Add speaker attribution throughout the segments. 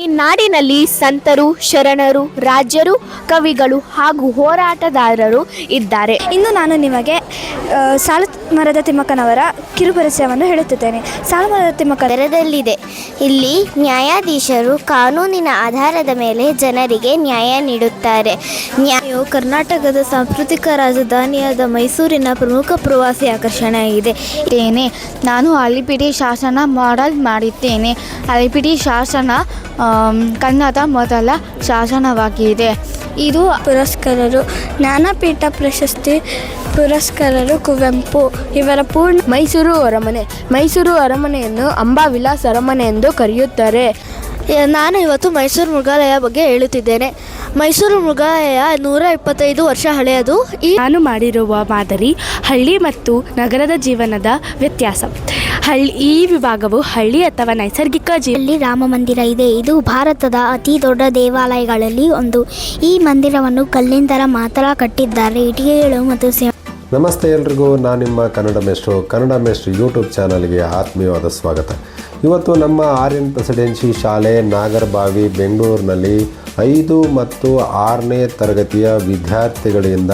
Speaker 1: ಈ ನಾಡಿನಲ್ಲಿ ಸಂತರು, ಶರಣರು, ರಾಜರು, ಕವಿಗಳು ಹಾಗೂ ಹೋರಾಟಗಾರರು ಇದ್ದಾರೆ.
Speaker 2: ಇಂದು ನಾನು ನಿಮಗೆ ಸಾಲುಮರದ ತಿಮ್ಮಕ್ಕನವರ ಕಿರುಪರಿಚಯವನ್ನು ಹೇಳುತ್ತಿದ್ದೇನೆ. ಸಾಲುಮರದ ತಿಮ್ಮಕ್ಕ
Speaker 3: ನಗರದಲ್ಲಿದೆ. ಇಲ್ಲಿ ನ್ಯಾಯಾಧೀಶರು ಕಾನೂನಿನ ಆಧಾರದ ಮೇಲೆ ಜನರಿಗೆ ನ್ಯಾಯ ನೀಡುತ್ತಾರೆ.
Speaker 2: ನ್ಯಾಯವು ಕರ್ನಾಟಕದ ಸಾಂಸ್ಕೃತಿಕ ರಾಜಧಾನಿಯಾದ ಮೈಸೂರಿನ ಪ್ರಮುಖ ಪ್ರವಾಸಿ ಆಕರ್ಷಣೆಯಾಗಿದೆ.
Speaker 4: ನಾನು ಹಳೆಬೀಡು ಶಾಸನ ಮಾಡೆಲ್ ಮಾಡಿದ್ದೇನೆ. ಹಳೆಬೀಡು ಶಾಸನ ಕನ್ನಡ ಮೊದಲ ಶಾಸನವಾಗಿದೆ.
Speaker 2: ಇದು ಪುರಸ್ಕಾರರು ಜ್ಞಾನಪೀಠ ಪ್ರಶಸ್ತಿ ಪುರಸ್ಕಾರರು ಕುವೆಂಪು ಇವರ ಪೂರ್ಣ.
Speaker 4: ಮೈಸೂರು ಅರಮನೆಯನ್ನು ಅಂಬಾವಿಲಾಸ ಅರಮನೆ ಎಂದು ಕರೆಯುತ್ತಾರೆ.
Speaker 2: ನಾನು ಇವತ್ತು ಮೈಸೂರು ಮೃಗಾಲಯ ಬಗ್ಗೆ ಹೇಳುತ್ತಿದ್ದೇನೆ. ಮೈಸೂರು ಮೃಗಾಲಯ 125 ವರ್ಷ ಹಳೆಯದು.
Speaker 4: ನಾನು ಮಾಡಿರುವ ಮಾದರಿ ಹಳ್ಳಿ ಮತ್ತು ನಗರದ ಜೀವನದ ವ್ಯತ್ಯಾಸ. ಈ ವಿಭಾಗವು ಹಳ್ಳಿ ಅಥವಾ ನೈಸರ್ಗಿಕ
Speaker 3: ಇಲ್ಲಿ ರಾಮ ಮಂದಿರ ಇದೆ. ಇದು ಭಾರತದ ಅತಿ ದೊಡ್ಡ ದೇವಾಲಯಗಳಲ್ಲಿ ಒಂದು. ಈ ಮಂದಿರವನ್ನು ಕಲ್ಲಿಂದ ಮಾತ್ರ ಕಟ್ಟಿದ್ದಾರೆ. ಇಟ್ಟಿಗೆಗಳು ಮತ್ತು
Speaker 5: ನಮಸ್ತೆ ಎಲ್ರಿಗೂ, ನಾನು ನಿಮ್ಮ ಕನ್ನಡ ಮೇಷ್ಟ್ರು ಯೂಟ್ಯೂಬ್ ಚಾನಲ್ಗೆ ಆತ್ಮೀಯವಾದ ಸ್ವಾಗತ. ಇವತ್ತು ನಮ್ಮ ಆರ್ಯನ್ ಪ್ರೆಸಿಡೆನ್ಸಿ ಶಾಲೆ ನಾಗರಬಾವಿ ಬೆಂಗಳೂರಿನಲ್ಲಿ 5 ಮತ್ತು 6ನೇ ತರಗತಿಯ ವಿದ್ಯಾರ್ಥಿಗಳಿಂದ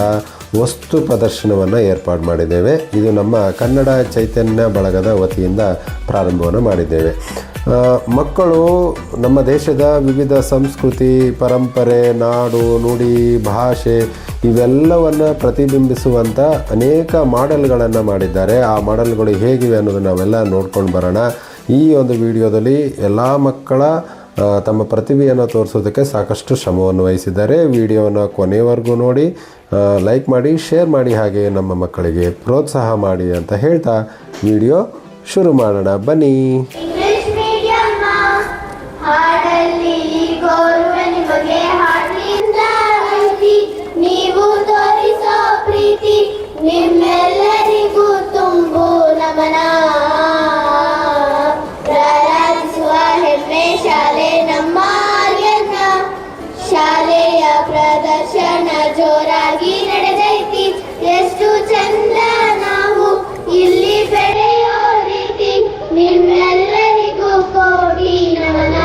Speaker 5: ವಸ್ತು ಪ್ರದರ್ಶನವನ್ನು ಏರ್ಪಾಡು ಮಾಡಿದ್ದೇವೆ. ಇದು ನಮ್ಮ ಕನ್ನಡ ಚೈತನ್ಯ ಬಳಗದ ವತಿಯಿಂದ ಪ್ರಾರಂಭವನ್ನು ಮಾಡಿದ್ದೇವೆ. ಮಕ್ಕಳು ನಮ್ಮ ದೇಶದ ವಿವಿಧ ಸಂಸ್ಕೃತಿ, ಪರಂಪರೆ, ನಾಡು, ನುಡಿ, ಭಾಷೆ ಇವೆಲ್ಲವನ್ನು ಪ್ರತಿಬಿಂಬಿಸುವಂಥ ಅನೇಕ ಮಾಡೆಲ್ಗಳನ್ನು ಮಾಡಿದ್ದಾರೆ. ಆ ಮಾಡೆಲ್ಗಳು ಹೇಗಿವೆ ಅನ್ನೋದನ್ನು ನಾವೆಲ್ಲ ನೋಡ್ಕೊಂಡು ಬರೋಣ. ಈ ಒಂದು ವಿಡಿಯೋದಲ್ಲಿ ಎಲ್ಲ ಮಕ್ಕಳ ತಮ್ಮ ಪ್ರತಿಭೆಯನ್ನು ತೋರಿಸೋದಕ್ಕೆ ಸಾಕಷ್ಟು ಶ್ರಮವನ್ನು ವಹಿಸಿದ್ದಾರೆ. ವಿಡಿಯೋನ ಕೊನೆವರೆಗೂ ನೋಡಿ, ಲೈಕ್ ಮಾಡಿ, ಶೇರ್ ಮಾಡಿ, ಹಾಗೆ ನಮ್ಮ ಮಕ್ಕಳಿಗೆ ಪ್ರೋತ್ಸಾಹ ಮಾಡಿ ಅಂತ ಹೇಳ್ತಾ ವಿಡಿಯೋ ಶುರು ಮಾಡೋಣ. ಬನ್ನಿ.
Speaker 6: ನಿಮ್ಮೆಲ್ಲರಿಗೂ ತುಂಬು ನಮನ. ಪ್ರಾರಂಭಿಸುವ ಹೆಮ್ಮೆ ಶಾಲೆ ನಮ್ಮ ಆರ್ಯನ. ಶಾಲೆಯ ಪ್ರದರ್ಶನ ಜೋರಾಗಿ ನಡೆದೈತಿ. ಎಷ್ಟು ಚಂದ ನಾವು ಇಲ್ಲಿ ಬೆಳೆಯೋ ರೀತಿ. ನಿಮ್ಮೆಲ್ಲರಿಗೂ ಕೋಟಿ ನಮನ.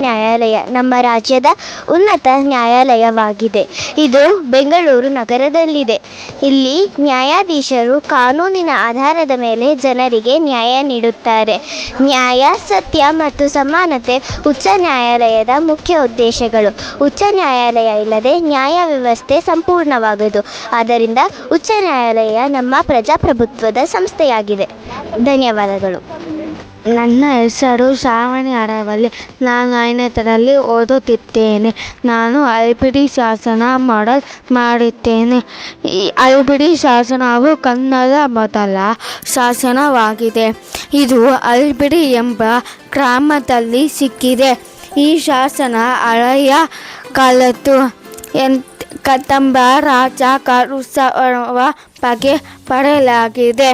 Speaker 3: ನ್ಯಾಯಾಲಯ ನಮ್ಮ ರಾಜ್ಯದ ಉನ್ನತ ನ್ಯಾಯಾಲಯವಾಗಿದೆ. ಇದು ಬೆಂಗಳೂರು ನಗರದಲ್ಲಿದೆ. ಇಲ್ಲಿ ನ್ಯಾಯಾಧೀಶರು ಕಾನೂನಿನ ಆಧಾರದ ಮೇಲೆ ಜನರಿಗೆ ನ್ಯಾಯ ನೀಡುತ್ತಾರೆ. ನ್ಯಾಯ, ಸತ್ಯ ಮತ್ತು ಸಮಾನತೆ ಉಚ್ಚ ನ್ಯಾಯಾಲಯದ ಮುಖ್ಯ ಉದ್ದೇಶಗಳು. ಉಚ್ಚ ನ್ಯಾಯಾಲಯ ಇಲ್ಲದೆ ನ್ಯಾಯ ವ್ಯವಸ್ಥೆ ಸಂಪೂರ್ಣವಾಗದು. ಆದ್ದರಿಂದ ಉಚ್ಚ ನ್ಯಾಯಾಲಯ ನಮ್ಮ ಪ್ರಜಾಪ್ರಭುತ್ವದ ಸಂಸ್ಥೆಯಾಗಿದೆ. ಧನ್ಯವಾದಗಳು.
Speaker 4: ನನ್ನ ಹೆಸರು ಶ್ರಾವಣಿ ಅರವಳ್ಳಿ. ನಾನು 5ನೇ ತರಗತಿಯಲ್ಲಿ ಓದುತ್ತಿದ್ದೇನೆ. ನಾನು ಹಳೆಬೀಡು ಶಾಸನ ಮಾಡೆಲ್ ಮಾಡಿದ್ದೇನೆ. ಈ ಹಳೆಬೀಡು ಶಾಸನವು ಕನ್ನಡ ಮೊದಲ ಶಾಸನವಾಗಿದೆ. ಇದು ಹಳೆಬೀಡು ಎಂಬ ಗ್ರಾಮದಲ್ಲಿ ಸಿಕ್ಕಿದೆ. ಈ ಶಾಸನ ಹಳೆಯ ಕಾಲದ್ದು. ಕದಂಬ ರಾಜ ಕರುಸವ ಬಗ್ಗೆ ಪಡೆಯಲಾಗಿದೆ.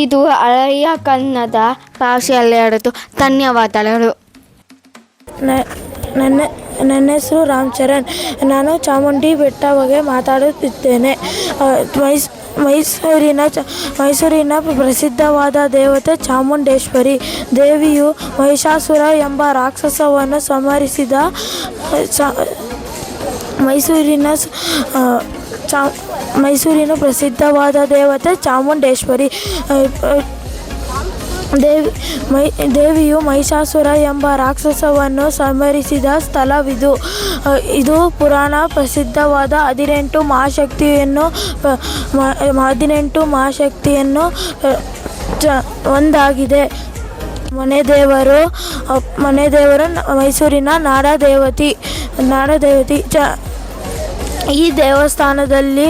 Speaker 4: ಇದು ಹಳೆಯ ಕನ್ನಡ ಭಾಷೆಯಲ್ಲಿ ಹೇಳಿತು. ಧನ್ಯವಾದಗಳು.
Speaker 2: ನನ್ನ ಹೆಸರು ರಾಮಚರಣ್. ನಾನು ಚಾಮುಂಡಿ ಬೆಟ್ಟ ಬಗ್ಗೆ ಮಾತಾಡುತ್ತಿದ್ದೇನೆ. ಮೈಸೂರಿನ ಪ್ರಸಿದ್ಧವಾದ ದೇವತೆ ಚಾಮುಂಡೇಶ್ವರಿ ದೇವಿಯು ಮಹಿಷಾಸುರ ಎಂಬ ರಾಕ್ಷಸವನ್ನು ಸಂಹರಿಸಿದ ಮೈಸೂರಿನ ಪ್ರಸಿದ್ಧವಾದ ದೇವತೆ ಚಾಮುಂಡೇಶ್ವರಿ.
Speaker 7: ದೇವಿಯು ಮಹಿಷಾಸುರ ಎಂಬ ರಾಕ್ಷಸವನ್ನು ಸಂಹರಿಸಿದ ಸ್ಥಳವಿದು. ಇದು ಪುರಾಣ ಪ್ರಸಿದ್ಧವಾದ 18 ಮಹಾಶಕ್ತಿಯನ್ನು ಒಂದಾಗಿದೆ. ಮನೆದೇವರು ಮೈಸೂರಿನ ನಾಡದೇವತೆ. ಈ ದೇವಸ್ಥಾನದಲ್ಲಿ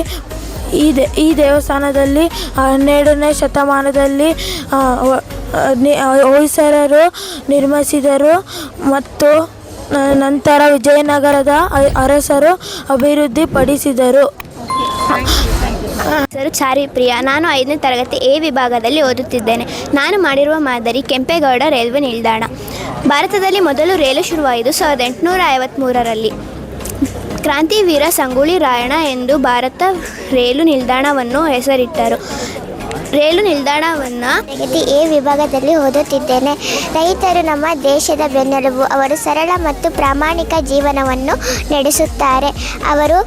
Speaker 7: 12ನೇ ಶತಮಾನದಲ್ಲಿ ಹೊಯ್ಸಳರು ನಿರ್ಮಿಸಿದರು ಮತ್ತು ನಂತರ ವಿಜಯನಗರದ ಅರಸರು ಅಭಿವೃದ್ಧಿಪಡಿಸಿದರು.
Speaker 3: ಹೆಸರು ಚಾರಿಪ್ರಿಯ. ನಾನು 5ನೇ ತರಗತಿ ಎ ವಿಭಾಗದಲ್ಲಿ ಓದುತ್ತಿದ್ದೇನೆ. ನಾನು ಮಾಡಿರುವ ಮಾದರಿ ಕೆಂಪೇಗೌಡ ರೈಲ್ವೆ ನಿಲ್ದಾಣ. ಭಾರತದಲ್ಲಿ ಮೊದಲು ರೈಲು ಶುರುವಾಯಿತು 1853ರಲ್ಲಿ. ಕ್ರಾಂತಿವೀರ ಸಂಗೊಳ್ಳಿ ರಾಯಣ್ಣ ಎಂದು ಭಾರತ ರೈಲು ನಿಲ್ದಾಣವನ್ನು ಹೆಸರಿಟ್ಟರು. ರೈಲು ನಿಲ್ದಾಣವನ್ನು
Speaker 8: ಎ ವಿಭಾಗದಲ್ಲಿ ಓದುತ್ತಿದ್ದೇನೆ. ರೈತರು ನಮ್ಮ ದೇಶದ ಬೆನ್ನೆಲುಬು. ಅವರು ಸರಳ ಮತ್ತು ಪ್ರಾಮಾಣಿಕ ಜೀವನವನ್ನು ನಡೆಸುತ್ತಾರೆ. ಅವರು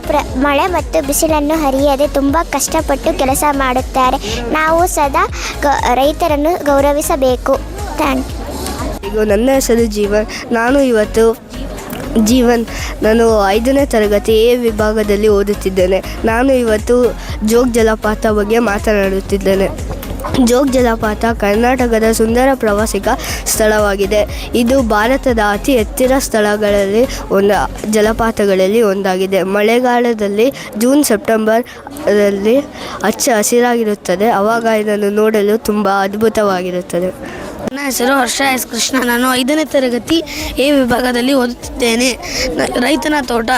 Speaker 8: ಮಳೆ ಮತ್ತು ಬಿಸಿಲನ್ನು ಹರಿಯದೆ ತುಂಬ ಕಷ್ಟಪಟ್ಟು ಕೆಲಸ ಮಾಡುತ್ತಾರೆ. ನಾವು ಸದಾ ರೈತರನ್ನು ಗೌರವಿಸಬೇಕು. Thank you.
Speaker 9: ನನ್ನ ಹೆಸರು ಜೀವನ್. ನಾನು 5ನೇ ತರಗತಿ ಎ ವಿಭಾಗದಲ್ಲಿ ಓದುತ್ತಿದ್ದೇನೆ. ನಾನು ಇವತ್ತು ಜೋಗ ಜಲಪಾತ ಬಗ್ಗೆ ಮಾತನಾಡುತ್ತಿದ್ದೇನೆ. ಜೋಗ ಜಲಪಾತ ಕರ್ನಾಟಕದ ಸುಂದರ ಪ್ರವಾಸಿಗ ಸ್ಥಳವಾಗಿದೆ. ಇದು ಭಾರತದ ಅತಿ ಎತ್ತರ ಸ್ಥಳಗಳಲ್ಲಿ ಜಲಪಾತಗಳಲ್ಲಿ ಒಂದಾಗಿದೆ. ಮಳೆಗಾಲದಲ್ಲಿ ಜೂನ್ ಸೆಪ್ಟೆಂಬರಲ್ಲಿ ಹಚ್ಚ ಹಸಿರಾಗಿರುತ್ತದೆ. ಆವಾಗ ಇದನ್ನು ನೋಡಲು ತುಂಬ ಅದ್ಭುತವಾಗಿರುತ್ತದೆ.
Speaker 2: ನನ್ನ ಹೆಸರು ಹರ್ಷ ಎಸ್ ಕೃಷ್ಣ. ನಾನು 5ನೇ ತರಗತಿ ಎ ವಿಭಾಗದಲ್ಲಿ ಓದುತ್ತಿದ್ದೇನೆ. ರೈತನ ತೋಟ.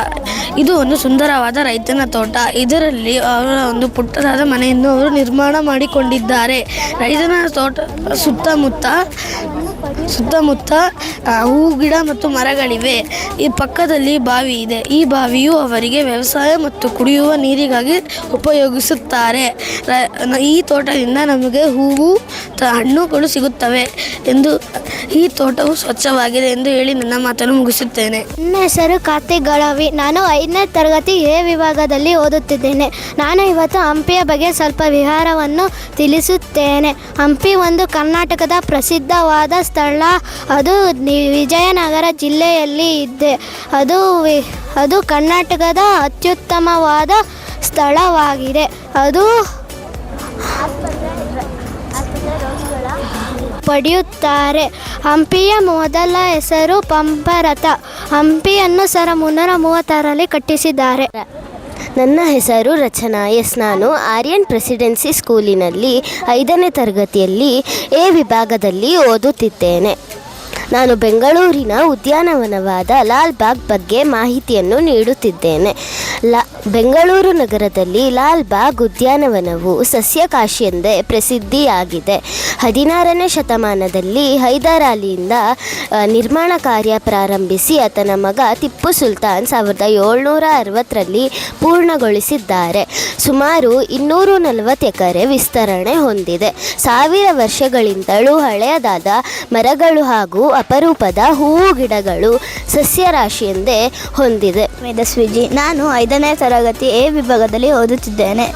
Speaker 2: ಇದು ಒಂದು ಸುಂದರವಾದ ರೈತನ ತೋಟ. ಇದರಲ್ಲಿ ಅವರ ಒಂದು ಪುಟ್ಟದಾದ ಮನೆಯನ್ನು ಅವರು ನಿರ್ಮಾಣ ಮಾಡಿಕೊಂಡಿದ್ದಾರೆ. ರೈತನ ತೋಟ ಸುತ್ತಮುತ್ತ ಹೂ ಗಿಡ ಮತ್ತು ಮರಗಳಿವೆ. ಈ ಪಕ್ಕದಲ್ಲಿ ಬಾವಿ ಇದೆ. ಈ ಬಾವಿಯು ಅವರಿಗೆ ವ್ಯವಸಾಯ ಮತ್ತು ಕುಡಿಯುವ ನೀರಿಗಾಗಿ ಉಪಯೋಗಿಸುತ್ತಾರೆ. ಈ ತೋಟದಿಂದ ನಮಗೆ ಹೂವು ಹಣ್ಣುಗಳು ಸಿಗುತ್ತವೆ ಎಂದು ಈ ತೋಟವು ಸ್ವಚ್ಛವಾಗಿದೆ ಎಂದು ಹೇಳಿ ನನ್ನ ಮಾತನ್ನು ಮುಗಿಸುತ್ತೇನೆ.
Speaker 3: ನನ್ನ ಹೆಸರು ಕಾರ್ತಿಕ್ ಗಳವಿ. ನಾನು 5ನೇ ತರಗತಿ ಎ ವಿಭಾಗದಲ್ಲಿ ಓದುತ್ತಿದ್ದೇನೆ. ನಾನು ಇವತ್ತು ಹಂಪಿಯ ಬಗ್ಗೆ ಸ್ವಲ್ಪ ವಿಹಾರವನ್ನು ತಿಳಿಸುತ್ತೇನೆ. ಹಂಪಿ ಒಂದು ಕರ್ನಾಟಕದ ಪ್ರಸಿದ್ಧವಾದ ಸ್ಥಳ. ಅದು ವಿಜಯನಗರ ಜಿಲ್ಲೆಯಲ್ಲಿ ಇದೆ. ಅದು ಕರ್ನಾಟಕದ ಅತ್ಯುತ್ತಮವಾದ ಸ್ಥಳವಾಗಿದೆ. ಅದು ಪಡೆಯುತ್ತಾರೆ. ಹಂಪಿಯ ಮೊದಲ ಹೆಸರು ಪಂಪರಥ. ಹಂಪಿಯನ್ನು 1336ರಲ್ಲಿ ಕಟ್ಟಿಸಿದ್ದಾರೆ.
Speaker 10: ನನ್ನ ಹೆಸರು ರಚನಾ ಎಸ್. ನಾನು ಆರ್ಯನ್ ಪ್ರೆಸಿಡೆನ್ಸಿ ಸ್ಕೂಲಿನಲ್ಲಿ 5ನೇ ತರಗತಿಯಲ್ಲಿ ಎ ವಿಭಾಗದಲ್ಲಿ ಓದುತ್ತಿದ್ದೇನೆ. ನಾನು ಬೆಂಗಳೂರಿನ ಉದ್ಯಾನವನವಾದ ಲಾಲ್ ಬಾಗ್ ಬಗ್ಗೆ ಮಾಹಿತಿಯನ್ನು ನೀಡುತ್ತಿದ್ದೇನೆ. ಬೆಂಗಳೂರು ನಗರದಲ್ಲಿ ಲಾಲ್ ಬಾಗ್ ಉದ್ಯಾನವನವು ಸಸ್ಯಕಾಶಿ ಎಂದೇ ಪ್ರಸಿದ್ಧಿಯಾಗಿದೆ. 16ನೇ ಶತಮಾನದಲ್ಲಿ ಹೈದರ್ ಅಲಿಯಿಂದ ನಿರ್ಮಾಣ ಕಾರ್ಯ ಪ್ರಾರಂಭಿಸಿ ಆತನ ಮಗ ಟಿಪ್ಪು ಸುಲ್ತಾನ್ 1760ರಲ್ಲಿ ಪೂರ್ಣಗೊಳಿಸಿದ್ದಾರೆ. ಸುಮಾರು 240 ಎಕರೆ ವಿಸ್ತರಣೆ ಹೊಂದಿದೆ. 1000 ವರ್ಷಗಳಿಂದಲೂ ಹಳೆಯದಾದ ಮರಗಳು ಹಾಗೂ ಅಪರೂಪದ ಹೂವು ಗಿಡಗಳು ಸಸ್ಯರಾಶಿಯೆಂದೇ ಹೊಂದಿದೆ.
Speaker 3: ಮೇಧಸ್ವಿಜಿ. ನಾನು 5ನೇ ತರಗತಿ ಎ ವಿಭಾಗದಲ್ಲಿ ಓದುತ್ತಿದ್ದೇನೆ.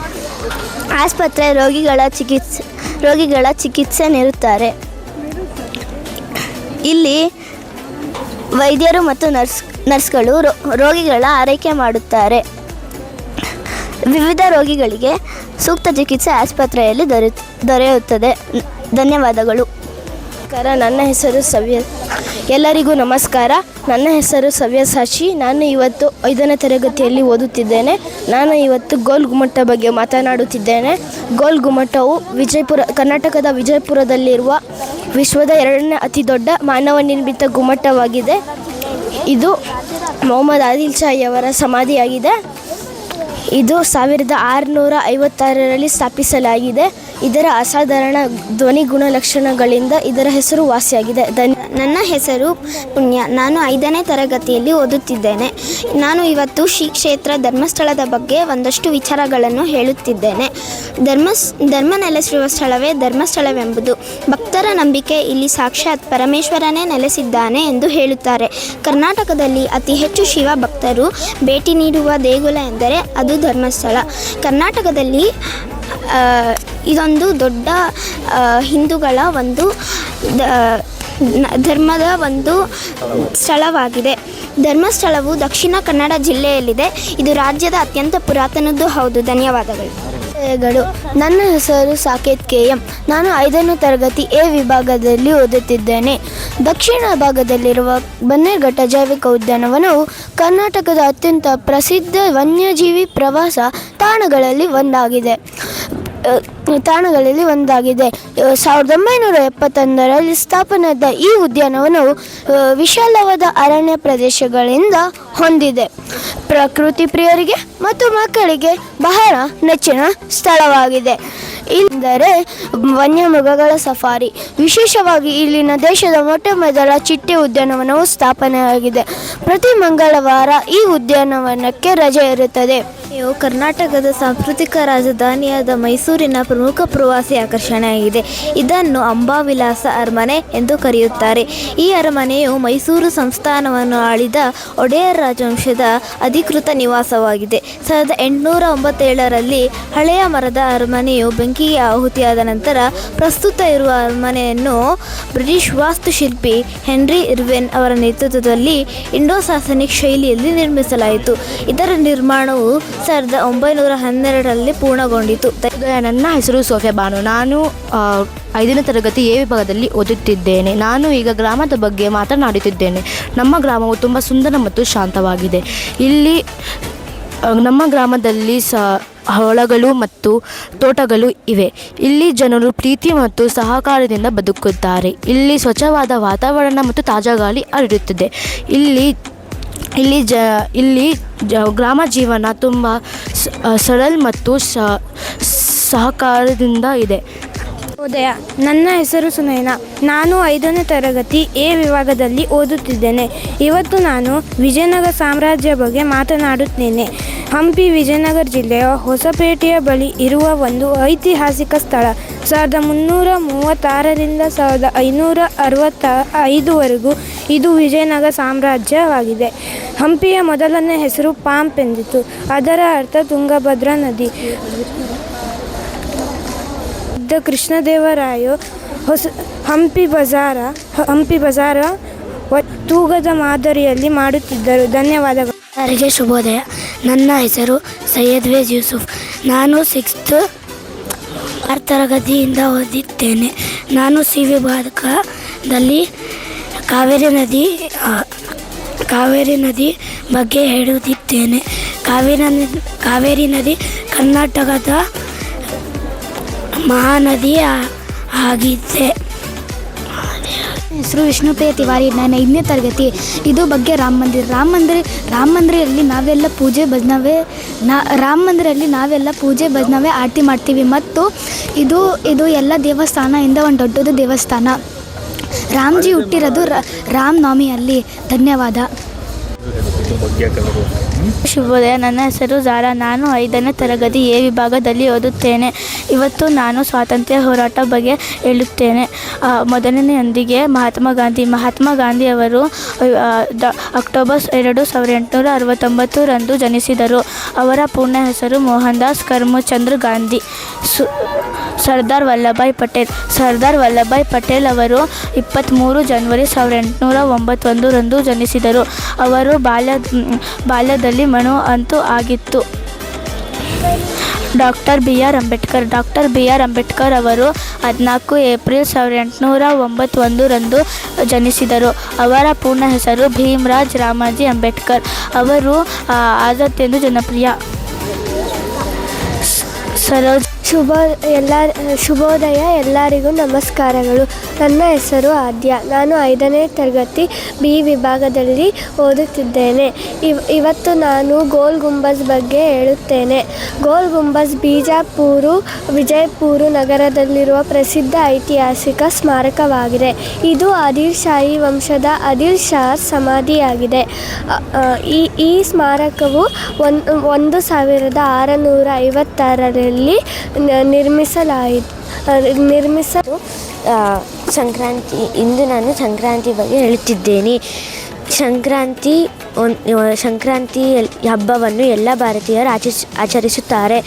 Speaker 3: ಆಸ್ಪತ್ರೆ ರೋಗಿಗಳ ಚಿಕಿತ್ಸೆ ನೀಡುತ್ತಾರೆ. ಇಲ್ಲಿ ವೈದ್ಯರು ಮತ್ತು ನರ್ಸ್ಗಳು ರೋಗಿಗಳ ಆರೈಕೆ ಮಾಡುತ್ತಾರೆ. ವಿವಿಧ ರೋಗಿಗಳಿಗೆ ಸೂಕ್ತ ಚಿಕಿತ್ಸೆ ಆಸ್ಪತ್ರೆಯಲ್ಲಿ ದೊರೆಯುತ್ತದೆ. ಧನ್ಯವಾದಗಳು.
Speaker 10: ನನ್ನ ಹೆಸರು ಎಲ್ಲರಿಗೂ ನಮಸ್ಕಾರ. ನನ್ನ ಹೆಸರು ಸವ್ಯಸಾಚಿ. ನಾನು ಇವತ್ತು 5ನೇ ತರಗತಿಯಲ್ಲಿ ಓದುತ್ತಿದ್ದೇನೆ. ನಾನು ಇವತ್ತು ಗೋಲ್ ಗುಮ್ಮಟ ಬಗ್ಗೆ ಮಾತನಾಡುತ್ತಿದ್ದೇನೆ. ಗೋಲ್ ಗುಮ್ಮಟವು ಕರ್ನಾಟಕದ ವಿಜಯಪುರದಲ್ಲಿರುವ ವಿಶ್ವದ 2ನೇ ಅತಿ ದೊಡ್ಡ ಮಾನವ ನಿರ್ಮಿತ ಗುಮ್ಮಟವಾಗಿದೆ. ಇದು ಮೊಹಮ್ಮದ್ ಆದಿಲ್ ಶಾಹಿಯವರ ಸಮಾಧಿಯಾಗಿದೆ. ಇದು 1656ರಲ್ಲಿ ಸ್ಥಾಪಿಸಲಾಗಿದೆ. ಇದರ ಅಸಾಧಾರಣ ಧ್ವನಿ ಗುಣಲಕ್ಷಣಗಳಿಂದ ಇದರ ಹೆಸರು ವಾಸಿಯಾಗಿದೆ.
Speaker 3: ನನ್ನ ಹೆಸರು ಪುಣ್ಯ. ನಾನು 5ನೇ ತರಗತಿಯಲ್ಲಿ ಓದುತ್ತಿದ್ದೇನೆ. ನಾನು ಇವತ್ತು ಶ್ರೀ ಕ್ಷೇತ್ರ ಧರ್ಮಸ್ಥಳದ ಬಗ್ಗೆ ಒಂದಷ್ಟು ವಿಚಾರಗಳನ್ನು ಹೇಳುತ್ತಿದ್ದೇನೆ. ಧರ್ಮ ನೆಲೆಸಿರುವ ಸ್ಥಳವೇ ಧರ್ಮಸ್ಥಳವೆಂಬುದು ಭಕ್ತರ ನಂಬಿಕೆ. ಇಲ್ಲಿ ಸಾಕ್ಷಾತ್ ಪರಮೇಶ್ವರನೇ ನೆಲೆಸಿದ್ದಾನೆ ಎಂದು ಹೇಳುತ್ತಾರೆ. ಕರ್ನಾಟಕದಲ್ಲಿ ಅತಿ ಹೆಚ್ಚು ಶಿವ ಭಕ್ತರು ಭೇಟಿ ನೀಡುವ ದೇಗುಲ ಎಂದರೆ ಅದು ಧರ್ಮಸ್ಥಳ. ಕರ್ನಾಟಕದಲ್ಲಿ ಇದೊಂದು ದೊಡ್ಡ ಹಿಂದೂಗಳ ಒಂದು ಧರ್ಮದ ಒಂದು ಸ್ಥಳವಾಗಿದೆ. ಧರ್ಮಸ್ಥಳವು ದಕ್ಷಿಣ ಕನ್ನಡ ಜಿಲ್ಲೆಯಲ್ಲಿದೆ. ಇದು ರಾಜ್ಯದ ಅತ್ಯಂತ ಪುರಾತನದ್ದು ಹೌದು. ಧನ್ಯವಾದಗಳು.
Speaker 10: ನನ್ನ ಹೆಸರು ಸಾಕೇತ್ KM. ನಾನು 5ನೇ ತರಗತಿ A ವಿಭಾಗದಲ್ಲಿ ಓದುತ್ತಿದ್ದೇನೆ. ದಕ್ಷಿಣ ಭಾಗದಲ್ಲಿರುವ ಬನ್ನೇರುಘಟ್ಟ ಜೈವಿಕ ಉದ್ಯಾನವನವು ಕರ್ನಾಟಕದ ಅತ್ಯಂತ ಪ್ರಸಿದ್ಧ ವನ್ಯಜೀವಿ ಪ್ರವಾಸ ತಾಣಗಳಲ್ಲಿ ಒಂದಾಗಿದೆ. 1971ರಲ್ಲಿ ಸ್ಥಾಪನೆಯಾದ ಈ ಉದ್ಯಾನವನವು ವಿಶಾಲವಾದ ಅರಣ್ಯ ಪ್ರದೇಶಗಳಿಂದ ಹೊಂದಿದೆ. ಪ್ರಕೃತಿ ಪ್ರಿಯರಿಗೆ ಮತ್ತು ಮಕ್ಕಳಿಗೆ ಬಹಳ ನೆಚ್ಚಿನ ಸ್ಥಳವಾಗಿದೆ. ಎಂದರೆ ವನ್ಯಮೃಗಗಳ ಸಫಾರಿ. ವಿಶೇಷವಾಗಿ ಇಲ್ಲಿನ ದೇಶದ ಮೊಟ್ಟಮೊದಲ ಚಿಟ್ಟೆ ಉದ್ಯಾನವನವು ಸ್ಥಾಪನೆಯಾಗಿದೆ. ಪ್ರತಿ ಮಂಗಳವಾರ ಈ ಉದ್ಯಾನವನಕ್ಕೆ ರಜೆ ಇರುತ್ತದೆ.
Speaker 11: ಕರ್ನಾಟಕದ ಸಾಂಸ್ಕೃತಿಕ ರಾಜಧಾನಿಯಾದ ಮೈಸೂರಿನ ಪ್ರಮುಖ ಪ್ರವಾಸಿ ಆಕರ್ಷಣೆಯಾಗಿದೆ. ಇದನ್ನು ಅಂಬಾವಿಲಾಸ ಅರಮನೆ ಎಂದು ಕರೆಯುತ್ತಾರೆ. ಈ ಅರಮನೆಯು ಮೈಸೂರು ಸಂಸ್ಥಾನವನ್ನು ಆಳಿದ ಒಡೆಯರ್ ರಾಜವಂಶದ ಅಧಿಕೃತ ನಿವಾಸವಾಗಿದೆ. 1897ರಲ್ಲಿ ಹಳೆಯ ಮರದ ಅರಮನೆಯು ಬೆಂಕಿಗೆ ಆಹುತಿಯಾದ ನಂತರ ಪ್ರಸ್ತುತ ಇರುವ ಅರಮನೆಯನ್ನು ಬ್ರಿಟಿಷ್ ವಾಸ್ತುಶಿಲ್ಪಿ ಹೆನ್ರಿ ಇರ್ವಿನ್ ಅವರ ನೇತೃತ್ವದಲ್ಲಿ ಇಂಡೋ ಸಾಸನಿಕ್ ಶೈಲಿಯಲ್ಲಿ ನಿರ್ಮಿಸಲಾಯಿತು. ಇದರ ನಿರ್ಮಾಣವು 1912ರಲ್ಲಿ ಪೂರ್ಣಗೊಂಡಿತು.
Speaker 4: ನನ್ನ ಹೆಸರು ಸೋಫಿಯಾ ಬಾನು. ನಾನು 5ನೇ ತರಗತಿ A ವಿಭಾಗದಲ್ಲಿ ಓದುತ್ತಿದ್ದೇನೆ. ನಾನು ಈಗ ಗ್ರಾಮದ ಬಗ್ಗೆ ಮಾತನಾಡುತ್ತಿದ್ದೇನೆ. ನಮ್ಮ ಗ್ರಾಮವು ತುಂಬ ಸುಂದರ ಮತ್ತು ಶಾಂತವಾಗಿದೆ. ಇಲ್ಲಿ ನಮ್ಮ ಗ್ರಾಮದಲ್ಲಿ ಹೊಳಗಳು ಮತ್ತು ತೋಟಗಳು ಇವೆ. ಇಲ್ಲಿ ಜನರು ಪ್ರೀತಿ ಮತ್ತು ಸಹಕಾರದಿಂದ ಬದುಕುತ್ತಾರೆ. ಇಲ್ಲಿ ಸ್ವಚ್ಛವಾದ ವಾತಾವರಣ ಮತ್ತು ತಾಜಾ ಗಾಳಿ ಹರಿಯುತ್ತದೆ. ಇಲ್ಲಿ ಗ್ರಾಮ ಜೀವನ ತುಂಬ ಸರಳ ಮತ್ತು ಸಹಕಾರದಿಂದ ಇದೆ.
Speaker 7: ಉದಯ. ನನ್ನ ಹೆಸರು ಸುನೈನಾ. ನಾನು 5ನೇ ತರಗತಿ A ವಿಭಾಗದಲ್ಲಿ ಓದುತ್ತಿದ್ದೇನೆ. ಇವತ್ತು ನಾನು ವಿಜಯನಗರ ಸಾಮ್ರಾಜ್ಯ ಬಗ್ಗೆ ಮಾತನಾಡುತ್ತೇನೆ. ಹಂಪಿ ವಿಜಯನಗರ ಜಿಲ್ಲೆಯ ಹೊಸಪೇಟೆಯ ಬಳಿ ಇರುವ ಒಂದು ಐತಿಹಾಸಿಕ ಸ್ಥಳ. 1336ರಿಂದ 1565ವರೆಗೂ ಇದು ವಿಜಯನಗರ ಸಾಮ್ರಾಜ್ಯವಾಗಿದೆ. ಹಂಪಿಯ ಮೊದಲನೇ ಹೆಸರು ಪಾಂಪ್ ಎಂದಿತು. ಅದರ ಅರ್ಥ ತುಂಗಭದ್ರಾ ನದಿ. ಕೃಷ್ಣದೇವರಾಯ ಹಂಪಿ ಬಜಾರ ತೂಗದ ಮಾದರಿಯಲ್ಲಿ ಮಾಡುತ್ತಿದ್ದರು. ಧನ್ಯವಾದಗಳು.
Speaker 2: ಎಲ್ಲರಿಗೆ ಶುಭೋದಯ. ನನ್ನ ಹೆಸರು ಸೈಯದ್ವೇಜ್ ಯೂಸುಫ್. ನಾನು 6th ತರಗತಿಯಿಂದ ಓದಿದ್ದೇನೆ. ನಾನು C ವಿಭಾಗದಲ್ಲಿ ಕಾವೇರಿ ನದಿ ಬಗ್ಗೆ ಹೇಳುತ್ತಿದ್ದೇನೆ. ಕಾವೇರಿ ನದಿ ಕರ್ನಾಟಕದ ಮಹಾನದಿ ಆಗಿದೆ.
Speaker 10: ಹೆಸರು ವಿಷ್ಣುಪ್ರಿಯ ತಿವಾರಿ. ನಾನು 5ನೇ ತರಗತಿ. ಇದು ಬಗ್ಗೆ ರಾಮ ಮಂದಿರಲ್ಲಿ ನಾವೆಲ್ಲ ಪೂಜೆ ಭಜನವೇ ಆರತಿ ಮಾಡ್ತೀವಿ. ಮತ್ತು ಇದು ಎಲ್ಲ ದೇವಸ್ಥಾನದಿಂದ ಒಂದು ದೊಡ್ಡದು ದೇವಸ್ಥಾನ. ರಾಮ್ಜಿ ಹುಟ್ಟಿರೋದು ರಾಮನವಮಿಯಲ್ಲಿ. ಧನ್ಯವಾದ.
Speaker 7: ಶುಭೋದಯ. ನನ್ನ ಹೆಸರು ಜಾರಾ. ನಾನು 5ನೇ ತರಗತಿ A ವಿಭಾಗದಲ್ಲಿ ಓದುತ್ತೇನೆ. ಇವತ್ತು ನಾನು ಸ್ವಾತಂತ್ರ್ಯ ಹೋರಾಟ ಬಗ್ಗೆ ಹೇಳುತ್ತೇನೆ. ಮೊದಲನೆಯೊಂದಿಗೆ ಮಹಾತ್ಮ ಗಾಂಧಿ ಅವರು ಅಕ್ಟೋಬರ್ 2, 1869ರಂದು ಜನಿಸಿದರು. ಅವರ ಪೂರ್ಣ ಹೆಸರು ಮೋಹನ್ ದಾಸ್ ಕರಮ್ಚಂದ್ ಗಾಂಧಿ. ಸರ್ದಾರ್ ವಲ್ಲಭಾಯ್ ಪಟೇಲ್ ಅವರು 23 ಜನವರಿ 1891ರಂದು ಜನಿಸಿದರು. ಅವರು ಬಾಲ್ಯದಲ್ಲಿ ಮಣ್ಣು ಅಂತೂ ಆಗಿತ್ತು. ಡಾಕ್ಟರ್ ಬಿ ಆರ್ ಅಂಬೇಡ್ಕರ್ ಅವರು 14 ಏಪ್ರಿಲ್ 1891ರಂದು ಜನಿಸಿದರು. ಅವರ ಪೂರ್ಣ ಹೆಸರು ಭೀಮರಾಜ್ ರಾಮಾಜಿ ಅಂಬೇಡ್ಕರ್. ಅವರು ಆಜಾದ್ ಜನಪ್ರಿಯ.
Speaker 10: ಶುಭೋದಯ. ಎಲ್ಲರಿಗೂ ನಮಸ್ಕಾರಗಳು. ನನ್ನ ಹೆಸರು ಆದ್ಯ. ನಾನು 5ನೇ ತರಗತಿ B ವಿಭಾಗದಲ್ಲಿ ಓದುತ್ತಿದ್ದೇನೆ. ಇವತ್ತು ನಾನು ಗೋಲ್ ಗುಂಬಜ್ ಬಗ್ಗೆ ಹೇಳುತ್ತೇನೆ. ಗೋಲ್ ಗುಂಬಜ್ ವಿಜಯಪುರ ನಗರದಲ್ಲಿರುವ ಪ್ರಸಿದ್ಧ ಐತಿಹಾಸಿಕ ಸ್ಮಾರಕವಾಗಿದೆ. ಇದು ಆದಿಲ್ ಶಾಹಿ ವಂಶದ ಆದಿಲ್ ಶಾ ಸಮಾಧಿಯಾಗಿದೆ. ಈ ಸ್ಮಾರಕವು 1656ರಲ್ಲಿ ನಿರ್ಮಿಸಲು
Speaker 11: ಸಂಕ್ರಾಂತಿ. ಇಂದು ನಾನು ಸಂಕ್ರಾಂತಿ ಬಗ್ಗೆ ಹೇಳುತ್ತಿದ್ದೇನೆ.
Speaker 10: ಸಂಕ್ರಾಂತಿ ಹಬ್ಬವನ್ನು ಎಲ್ಲ ಭಾರತೀಯರು ಆಚರಿಸುತ್ತಾರೆ.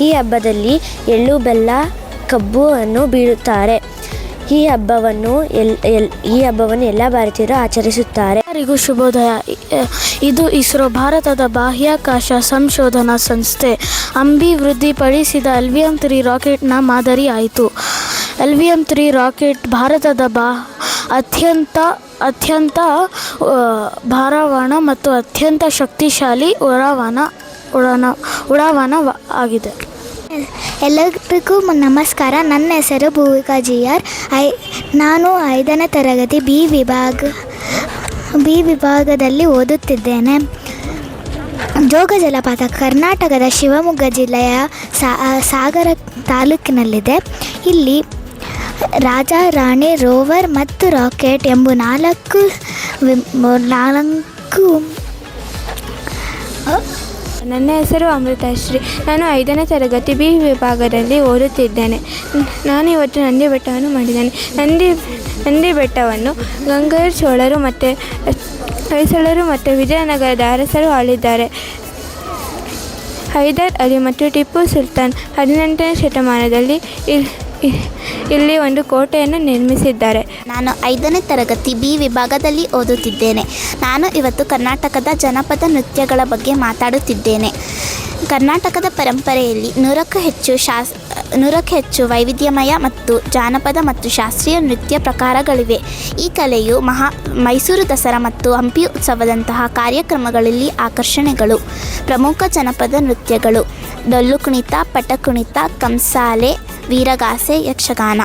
Speaker 10: ಈ ಹಬ್ಬದಲ್ಲಿ ಎಳ್ಳು ಬೆಲ್ಲ ಕಬ್ಬನ್ನು ಬೀಳುತ್ತಾರೆ. ಈ ಹಬ್ಬವನ್ನು ಎಲ್ಲ ಭಾರತೀಯರು ಆಚರಿಸುತ್ತಾರೆ.
Speaker 7: ಎಲ್ಲರಿಗೂ ಶುಭೋದಯ. ಇದು ಇಸ್ರೋ ಭಾರತದ ಬಾಹ್ಯಾಕಾಶ ಸಂಶೋಧನಾ ಸಂಸ್ಥೆ ಅಭಿವೃದ್ಧಿಪಡಿಸಿದ LVM-3 ರಾಕೆಟ್ನ ಮಾದರಿ ಆಯಿತು. LVM-3 ರಾಕೆಟ್ ಭಾರತದ ಅತ್ಯಂತ ಭಾರವಾಣ ಮತ್ತು ಅತ್ಯಂತ ಶಕ್ತಿಶಾಲಿ ಉಡಾವಣ ಆಗಿದೆ.
Speaker 8: ಎಲ್ಲರಿಗೂ ನಮಸ್ಕಾರ. ನನ್ನ ಹೆಸರು ಭೂವಿಕಾ GR. ನಾನು 5ನೇ ತರಗತಿ ಬಿ ವಿಭಾಗದಲ್ಲಿ ಓದುತ್ತಿದ್ದೇನೆ. ಜೋಗ ಜಲಪಾತ ಕರ್ನಾಟಕದ ಶಿವಮೊಗ್ಗ ಜಿಲ್ಲೆಯ ಸಾಗರ ತಾಲೂಕಿನಲ್ಲಿದೆ. ಇಲ್ಲಿ ರಾಜ ರಾಣಿ ರೋವರ್ ಮತ್ತು ರಾಕೆಟ್ ಎಂಬ ನಾಲ್ಕು
Speaker 7: ನನ್ನ ಹೆಸರು ಅಮೃತಾಶ್ರೀ. ನಾನು 5ನೇ ತರಗತಿ B ವಿಭಾಗದಲ್ಲಿ ಓದುತ್ತಿದ್ದೇನೆ. ನಾನು ಇವತ್ತು ನಂದಿ ಬೆಟ್ಟವನ್ನು ಮಾಡಿದ್ದೇನೆ. ನಂದಿ ಬೆಟ್ಟವನ್ನು ಗಂಗರ ಚೋಳರು ಮತ್ತು ಹೊಯ್ಸಳರು ಮತ್ತು ವಿಜಯನಗರದ ಅರಸರು ಆಳಿದ್ದಾರೆ. ಹೈದರ್ ಅಲಿ ಮತ್ತು ಟಿಪ್ಪು ಸುಲ್ತಾನ್ 18ನೇ ಶತಮಾನದಲ್ಲಿ ಇಲ್ಲಿ ಒಂದು ಕೋಟೆಯನ್ನು ನಿರ್ಮಿಸಿದ್ದಾರೆ.
Speaker 8: ನಾನು 5ನೇ ತರಗತಿ B ವಿಭಾಗದಲ್ಲಿ ಓದುತ್ತಿದ್ದೇನೆ. ನಾನು ಇವತ್ತು ಕರ್ನಾಟಕದ ಜನಪದ ನೃತ್ಯಗಳ ಬಗ್ಗೆ ಮಾತಾಡುತ್ತಿದ್ದೇನೆ. ಕರ್ನಾಟಕದ ಪರಂಪರೆಯಲ್ಲಿ 100ಕ್ಕೂ ಹೆಚ್ಚು ವೈವಿಧ್ಯಮಯ ಮತ್ತು ಜಾನಪದ ಮತ್ತು ಶಾಸ್ತ್ರೀಯ ನೃತ್ಯ ಪ್ರಕಾರಗಳಿವೆ. ಈ ಕಲೆಯು ಮೈಸೂರು ದಸರಾ ಮತ್ತು ಹಂಪಿ ಉತ್ಸವದಂತಹ ಕಾರ್ಯಕ್ರಮಗಳಲ್ಲಿ ಆಕರ್ಷಣೆಗಳು. ಪ್ರಮುಖ ಜನಪದ ನೃತ್ಯಗಳು: ಡೊಳ್ಳು ಕುಣಿತ, ಪಟ ಕುಣಿತ, ಕಂಸಾಲೆ, ವೀರಗಾಸೆ, ಯಕ್ಷಗಾನ.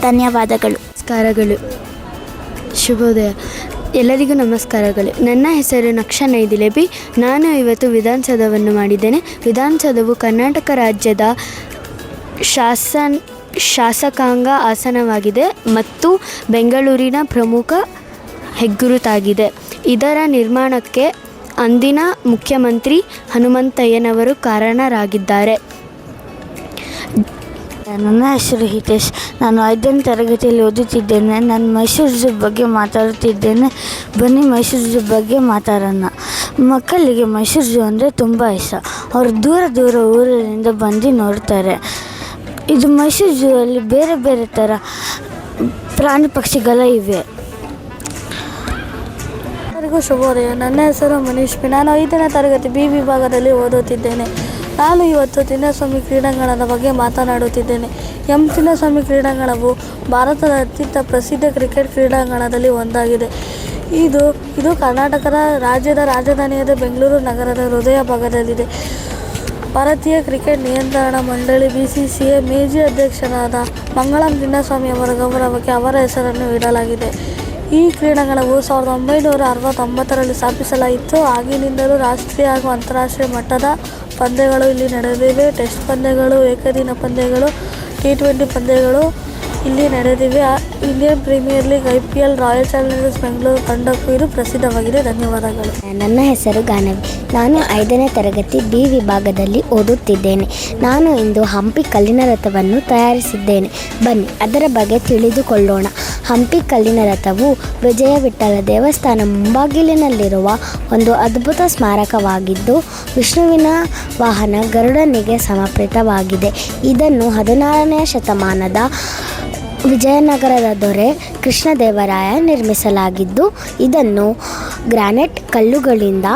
Speaker 8: ಧನ್ಯವಾದಗಳು.
Speaker 10: ನಮಸ್ಕಾರಗಳು. ಶುಭೋದಯ. ಎಲ್ಲರಿಗೂ ನಮಸ್ಕಾರಗಳು. ನನ್ನ ಹೆಸರು ನಕ್ಷ ನೈದಿಲೆಬಿ. ನಾನು ಇವತ್ತು ವಿಧಾನಸೌಧವನ್ನು ಮಾಡಿದ್ದೇನೆ. ವಿಧಾನಸೌಧವು ಕರ್ನಾಟಕ ರಾಜ್ಯದ ಶಾಸಕಾಂಗ ಆಸನವಾಗಿದೆ ಮತ್ತು ಬೆಂಗಳೂರಿನ ಪ್ರಮುಖ ಹೆಗ್ಗುರುತಾಗಿದೆ. ಇದರ ನಿರ್ಮಾಣಕ್ಕೆ ಅಂದಿನ ಮುಖ್ಯಮಂತ್ರಿ ಹನುಮಂತಯ್ಯನವರು ಕಾರಣರಾಗಿದ್ದಾರೆ.
Speaker 2: ನನ್ನ ಹೆಸರು ಹಿತೇಶ್. ನಾನು 5ನೇ ತರಗತಿಯಲ್ಲಿ ಓದುತ್ತಿದ್ದೇನೆ. ನಾನು ಮೈಸೂರು ಝೂ ಬಗ್ಗೆ ಮಾತಾಡುತ್ತಿದ್ದೇನೆ. ಬನ್ನಿ ಮೈಸೂರು ಝೂ ಬಗ್ಗೆ ಮಾತಾಡೋಣ. ಮಕ್ಕಳಿಗೆ ಮೈಸೂರು ಝೂ ಅಂದರೆ ತುಂಬ ಇಷ್ಟ. ಅವರು ದೂರ ಊರಿನಿಂದ ಬಂದು ನೋಡ್ತಾರೆ. ಇದು ಮೈಸೂರು ಝೂ ಅಲ್ಲಿ ಬೇರೆ ಬೇರೆ ಥರ ಪ್ರಾಣಿ ಪಕ್ಷಿಗಳ ಇವೆ. ಎಲ್ಲರಿಗೂ ಶುಭೋದಯ. ನನ್ನ ಹೆಸರು ಮನೀಶ್ ಪಿ. ನಾನು 5ನೇ ತರಗತಿ B ವಿಭಾಗದಲ್ಲಿ ಓದುತ್ತಿದ್ದೇನೆ. ನಾನು ಇವತ್ತು ಚಿನ್ನಸ್ವಾಮಿ ಕ್ರೀಡಾಂಗಣದ ಬಗ್ಗೆ ಮಾತನಾಡುತ್ತಿದ್ದೇನೆ. ಚಿನ್ನಸ್ವಾಮಿ ಕ್ರೀಡಾಂಗಣವು ಭಾರತದ ಅತ್ಯಂತ ಪ್ರಸಿದ್ಧ ಕ್ರಿಕೆಟ್ ಕ್ರೀಡಾಂಗಣದಲ್ಲಿ ಒಂದಾಗಿದೆ. ಇದು ಕರ್ನಾಟಕದ ರಾಜ್ಯದ ರಾಜಧಾನಿಯಾದ ಬೆಂಗಳೂರು ನಗರದ ಹೃದಯ ಭಾಗದಲ್ಲಿದೆ. ಭಾರತೀಯ ಕ್ರಿಕೆಟ್ ನಿಯಂತ್ರಣ ಮಂಡಳಿ BCCI ಮಾಜಿ ಅಧ್ಯಕ್ಷರಾದ ಮಂಗಳಂ ಚಿನ್ನಸ್ವಾಮಿ ಅವರ ಗೌರವಕ್ಕೆ ಅವರ ಹೆಸರನ್ನು ಇಡಲಾಗಿದೆ. ಈ ಕ್ರೀಡಾಂಗಣವು 1969ರಲ್ಲಿ ಸ್ಥಾಪಿಸಲಾಯಿತು. ಆಗಿನಿಂದಲೂ ರಾಷ್ಟ್ರೀಯ ಹಾಗೂ ಅಂತಾರಾಷ್ಟ್ರೀಯ ಮಟ್ಟದ ಪಂದ್ಯಗಳು ಇಲ್ಲಿ ನಡೆದಿವೆ. ಟೆಸ್ಟ್ ಪಂದ್ಯಗಳು, ಏಕದಿನ ಪಂದ್ಯಗಳು, T20 ಪಂದ್ಯಗಳು ಇಲ್ಲಿ ನಡೆದಿವೆ. Indian Premier League IPL, Royal Challengers Bengaluru ತಂಡಕ್ಕೂ ಇದು ಪ್ರಸಿದ್ಧವಾಗಿದೆ. ಧನ್ಯವಾದಗಳು.
Speaker 8: ನನ್ನ ಹೆಸರು ಗಾನವಿ. ನಾನು 5ನೇ ತರಗತಿ B ವಿಭಾಗದಲ್ಲಿ ಓದುತ್ತಿದ್ದೇನೆ. ನಾನು ಇಂದು ಹಂಪಿ ಕಲ್ಲಿನ ರಥವನ್ನು ತಯಾರಿಸಿದ್ದೇನೆ. ಬನ್ನಿ ಅದರ ಬಗ್ಗೆ ತಿಳಿದುಕೊಳ್ಳೋಣ. ಹಂಪಿ ಕಲ್ಲಿನ ರಥವು ವಿಜಯ ವಿಠ್ಠಲ ದೇವಸ್ಥಾನ ಮುಂಬಾಗಿಲಿನಲ್ಲಿರುವ ಒಂದು ಅದ್ಭುತ ಸ್ಮಾರಕವಾಗಿದ್ದು, ವಿಷ್ಣುವಿನ ವಾಹನ ಗರುಡನಿಗೆ ಸಮರ್ಪಿತವಾಗಿದೆ. ಇದನ್ನು 16ನೇ ಶತಮಾನದ ವಿಜಯನಗರದ ದೊರೆ ಕೃಷ್ಣದೇವರಾಯ ನಿರ್ಮಿಸಲಾಗಿದ್ದು, ಇದನ್ನು ಗ್ರಾನೈಟ್ ಕಲ್ಲುಗಳಿಂದ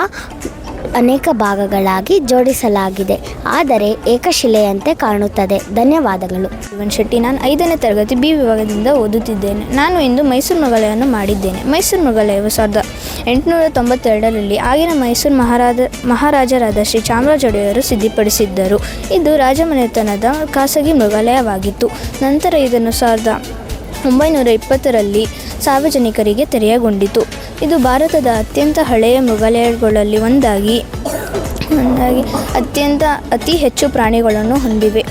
Speaker 8: ಅನೇಕ ಭಾಗಗಳಾಗಿ ಜೋಡಿಸಲಾಗಿದೆ. ಆದರೆ ಏಕಶಿಲೆಯಂತೆ ಕಾಣುತ್ತದೆ. ಧನ್ಯವಾದಗಳು.
Speaker 11: ಜೀವನ್ ಶೆಟ್ಟಿ. ನಾನು 5ನೇ ತರಗತಿ B ವಿಭಾಗದಿಂದ ಓದುತ್ತಿದ್ದೇನೆ. ನಾನು ಇಂದು ಮೈಸೂರು ಮೃಗಾಲಯವನ್ನು ಮಾಡಿದ್ದೇನೆ. ಮೈಸೂರು ಮೃಗಾಲಯವು 1892ರಲ್ಲಿ ಆಗಿನ ಮೈಸೂರು ಮಹಾರಾಜರಾದ ಶ್ರೀ ಚಾಮರಾಜ ಒಡೆಯರು ಸಿದ್ಧಪಡಿಸಿದ್ದರು. ಇದು ರಾಜಮನೆತನದ ಖಾಸಗಿ ಮೃಗಾಲಯವಾಗಿತ್ತು. ನಂತರ ಇದನ್ನು 1920ರಲ್ಲಿ ಸಾರ್ವಜನಿಕರಿಗೆ ತೆರೆಯಗೊಂಡಿತು. ಇದು ಭಾರತದ ಅತ್ಯಂತ ಹಳೆಯ ಮೃಗಾಲಯಗಳಲ್ಲಿ ಒಂದಾಗಿ ಅತಿ ಹೆಚ್ಚು ಪ್ರಾಣಿಗಳನ್ನು ಹೊಂದಿವೆ.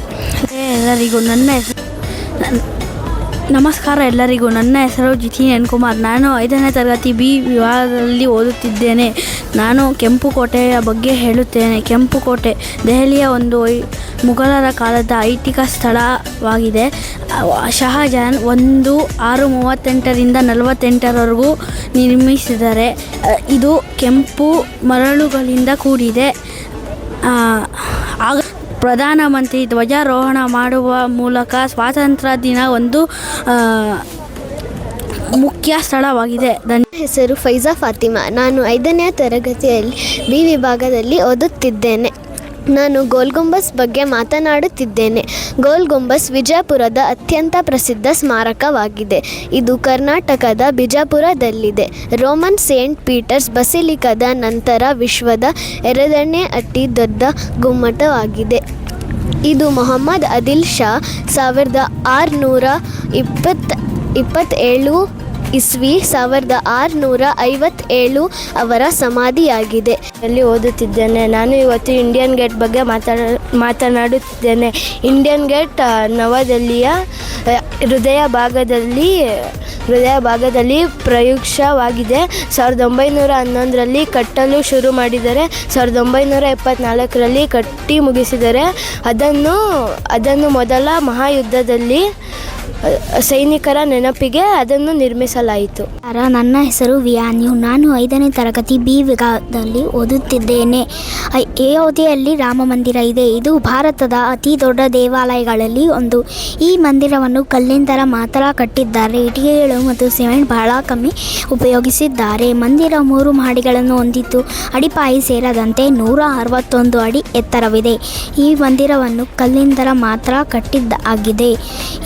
Speaker 2: ನಮಸ್ಕಾರ ಎಲ್ಲರಿಗೂ. ನನ್ನ ಹೆಸರು ಜಿತಿನ್ ಎನ್ ಕುಮಾರ್. ನಾನು 5ನೇ ತರಗತಿ B ವಿಭಾಗದಲ್ಲಿ ಓದುತ್ತಿದ್ದೇನೆ. ನಾನು ಕೆಂಪುಕೋಟೆಯ ಬಗ್ಗೆ ಹೇಳುತ್ತೇನೆ. ಕೆಂಪುಕೋಟೆ ದೆಹಲಿಯ ಒಂದು
Speaker 7: ಮುಘಲರ ಕಾಲದ ಐತಿಹಾಸಿಕ ಸ್ಥಳವಾಗಿದೆ. ಶಹಜಹಾನ್ 638 ನಿರ್ಮಿಸಿದ್ದಾರೆ. ಇದು ಕೆಂಪು ಮರಳುಗಳಿಂದ ಕೂಡಿದೆ. ಆಗ ಪ್ರಧಾನಮಂತ್ರಿ ಧ್ವಜಾರೋಹಣ ಮಾಡುವ ಮೂಲಕ ಸ್ವಾತಂತ್ರ್ಯ ದಿನ ಒಂದು ಮುಖ್ಯ ಸ್ಥಳವಾಗಿದೆ.
Speaker 1: ಹೆಸರು ಫೈಜಾ ಫಾತಿಮಾ. ನಾನು 5ನೇ ತರಗತಿಯಲ್ಲಿ ಬಿ ವಿಭಾಗದಲ್ಲಿ ಓದುತ್ತಿದ್ದೇನೆ. ನಾನು ಗೋಲ್ ಗುಂಬಸ್ ಬಗ್ಗೆ ಮಾತನಾಡುತ್ತಿದ್ದೇನೆ. ಗೋಲ್ ಗುಂಬಸ್ ವಿಜಯಪುರದ ಅತ್ಯಂತ ಪ್ರಸಿದ್ಧ ಸ್ಮಾರಕವಾಗಿದೆ. ಇದು ಕರ್ನಾಟಕದ ಬಿಜಾಪುರದಲ್ಲಿದೆ. ರೋಮನ್ ಸೇಂಟ್ ಪೀಟರ್ಸ್ ಬಸಿಲಿಕಾದ ನಂತರ ವಿಶ್ವದ 2ನೇ ಅತಿ ದೊಡ್ಡ ಗುಮ್ಮಟವಾಗಿದೆ. ಇದು ಮೊಹಮ್ಮದ್ ಆದಿಲ್ ಶಾ 1627 ಇಸ್ವಿ 1657 ಅವರ ಸಮಾಧಿಯಾಗಿದೆ.
Speaker 10: ಅಲ್ಲಿ ಓದುತ್ತಿದ್ದೇನೆ. ನಾನು ಇವತ್ತು ಇಂಡಿಯನ್ ಗೇಟ್ ಬಗ್ಗೆ ಮಾತನಾಡುತ್ತಿದ್ದೇನೆ. ಇಂಡಿಯನ್ ಗೇಟ್ ನವದೆಹಲಿಯ ಹೃದಯ ಭಾಗದಲ್ಲಿ ಪ್ರಯುಕ್ತವಾಗಿದೆ. 1911ರಲ್ಲಿ ಕಟ್ಟಲು ಶುರು ಮಾಡಿದರೆ 1974ರಲ್ಲಿ ಕಟ್ಟಿ ಮುಗಿಸಿದರೆ ಅದನ್ನು ಮೊದಲ ಮಹಾಯುದ್ಧದಲ್ಲಿ ಸೈನಿಕರ ನೆನಪಿಗೆ ಅದನ್ನು ನಿರ್ಮಿಸಲಾಯಿತು.
Speaker 8: ನನ್ನ ಹೆಸರು ವಿಯಾನ್ಯು. ನಾನು 5ನೇ ತರಗತಿ ಬಿ ವಿಭಾಗದಲ್ಲಿ ಓದುತ್ತಿದ್ದೇನೆ. ಅಯೋಧ್ಯೆಯಲ್ಲಿ ರಾಮ ಮಂದಿರ ಇದೆ. ಇದು ಭಾರತದ ಅತಿ ದೊಡ್ಡ ದೇವಾಲಯಗಳಲ್ಲಿ ಒಂದು. ಈ ಮಂದಿರವನ್ನು ಕಲ್ಲಿಂದ ಮಾತ್ರ ಕಟ್ಟಿದ್ದಾರೆ. ಇಟ್ಟಿಗೆಗಳು ಮತ್ತು ಸಿಮೆಂಟ್ ಬಹಳ ಕಮ್ಮಿ ಉಪಯೋಗಿಸಿದ್ದಾರೆ. ಮಂದಿರ 3 ಮಹಡಿಗಳನ್ನು ಹೊಂದಿದ್ದು ಅಡಿಪಾಯಿ ಸೇರದಂತೆ 161 ಅಡಿ ಎತ್ತರವಿದೆ. ಈ ಮಂದಿರವನ್ನು ಕಲ್ಲಿಂದ ಮಾತ್ರ ಕಟ್ಟಿದ್ದಾಗಿದೆ.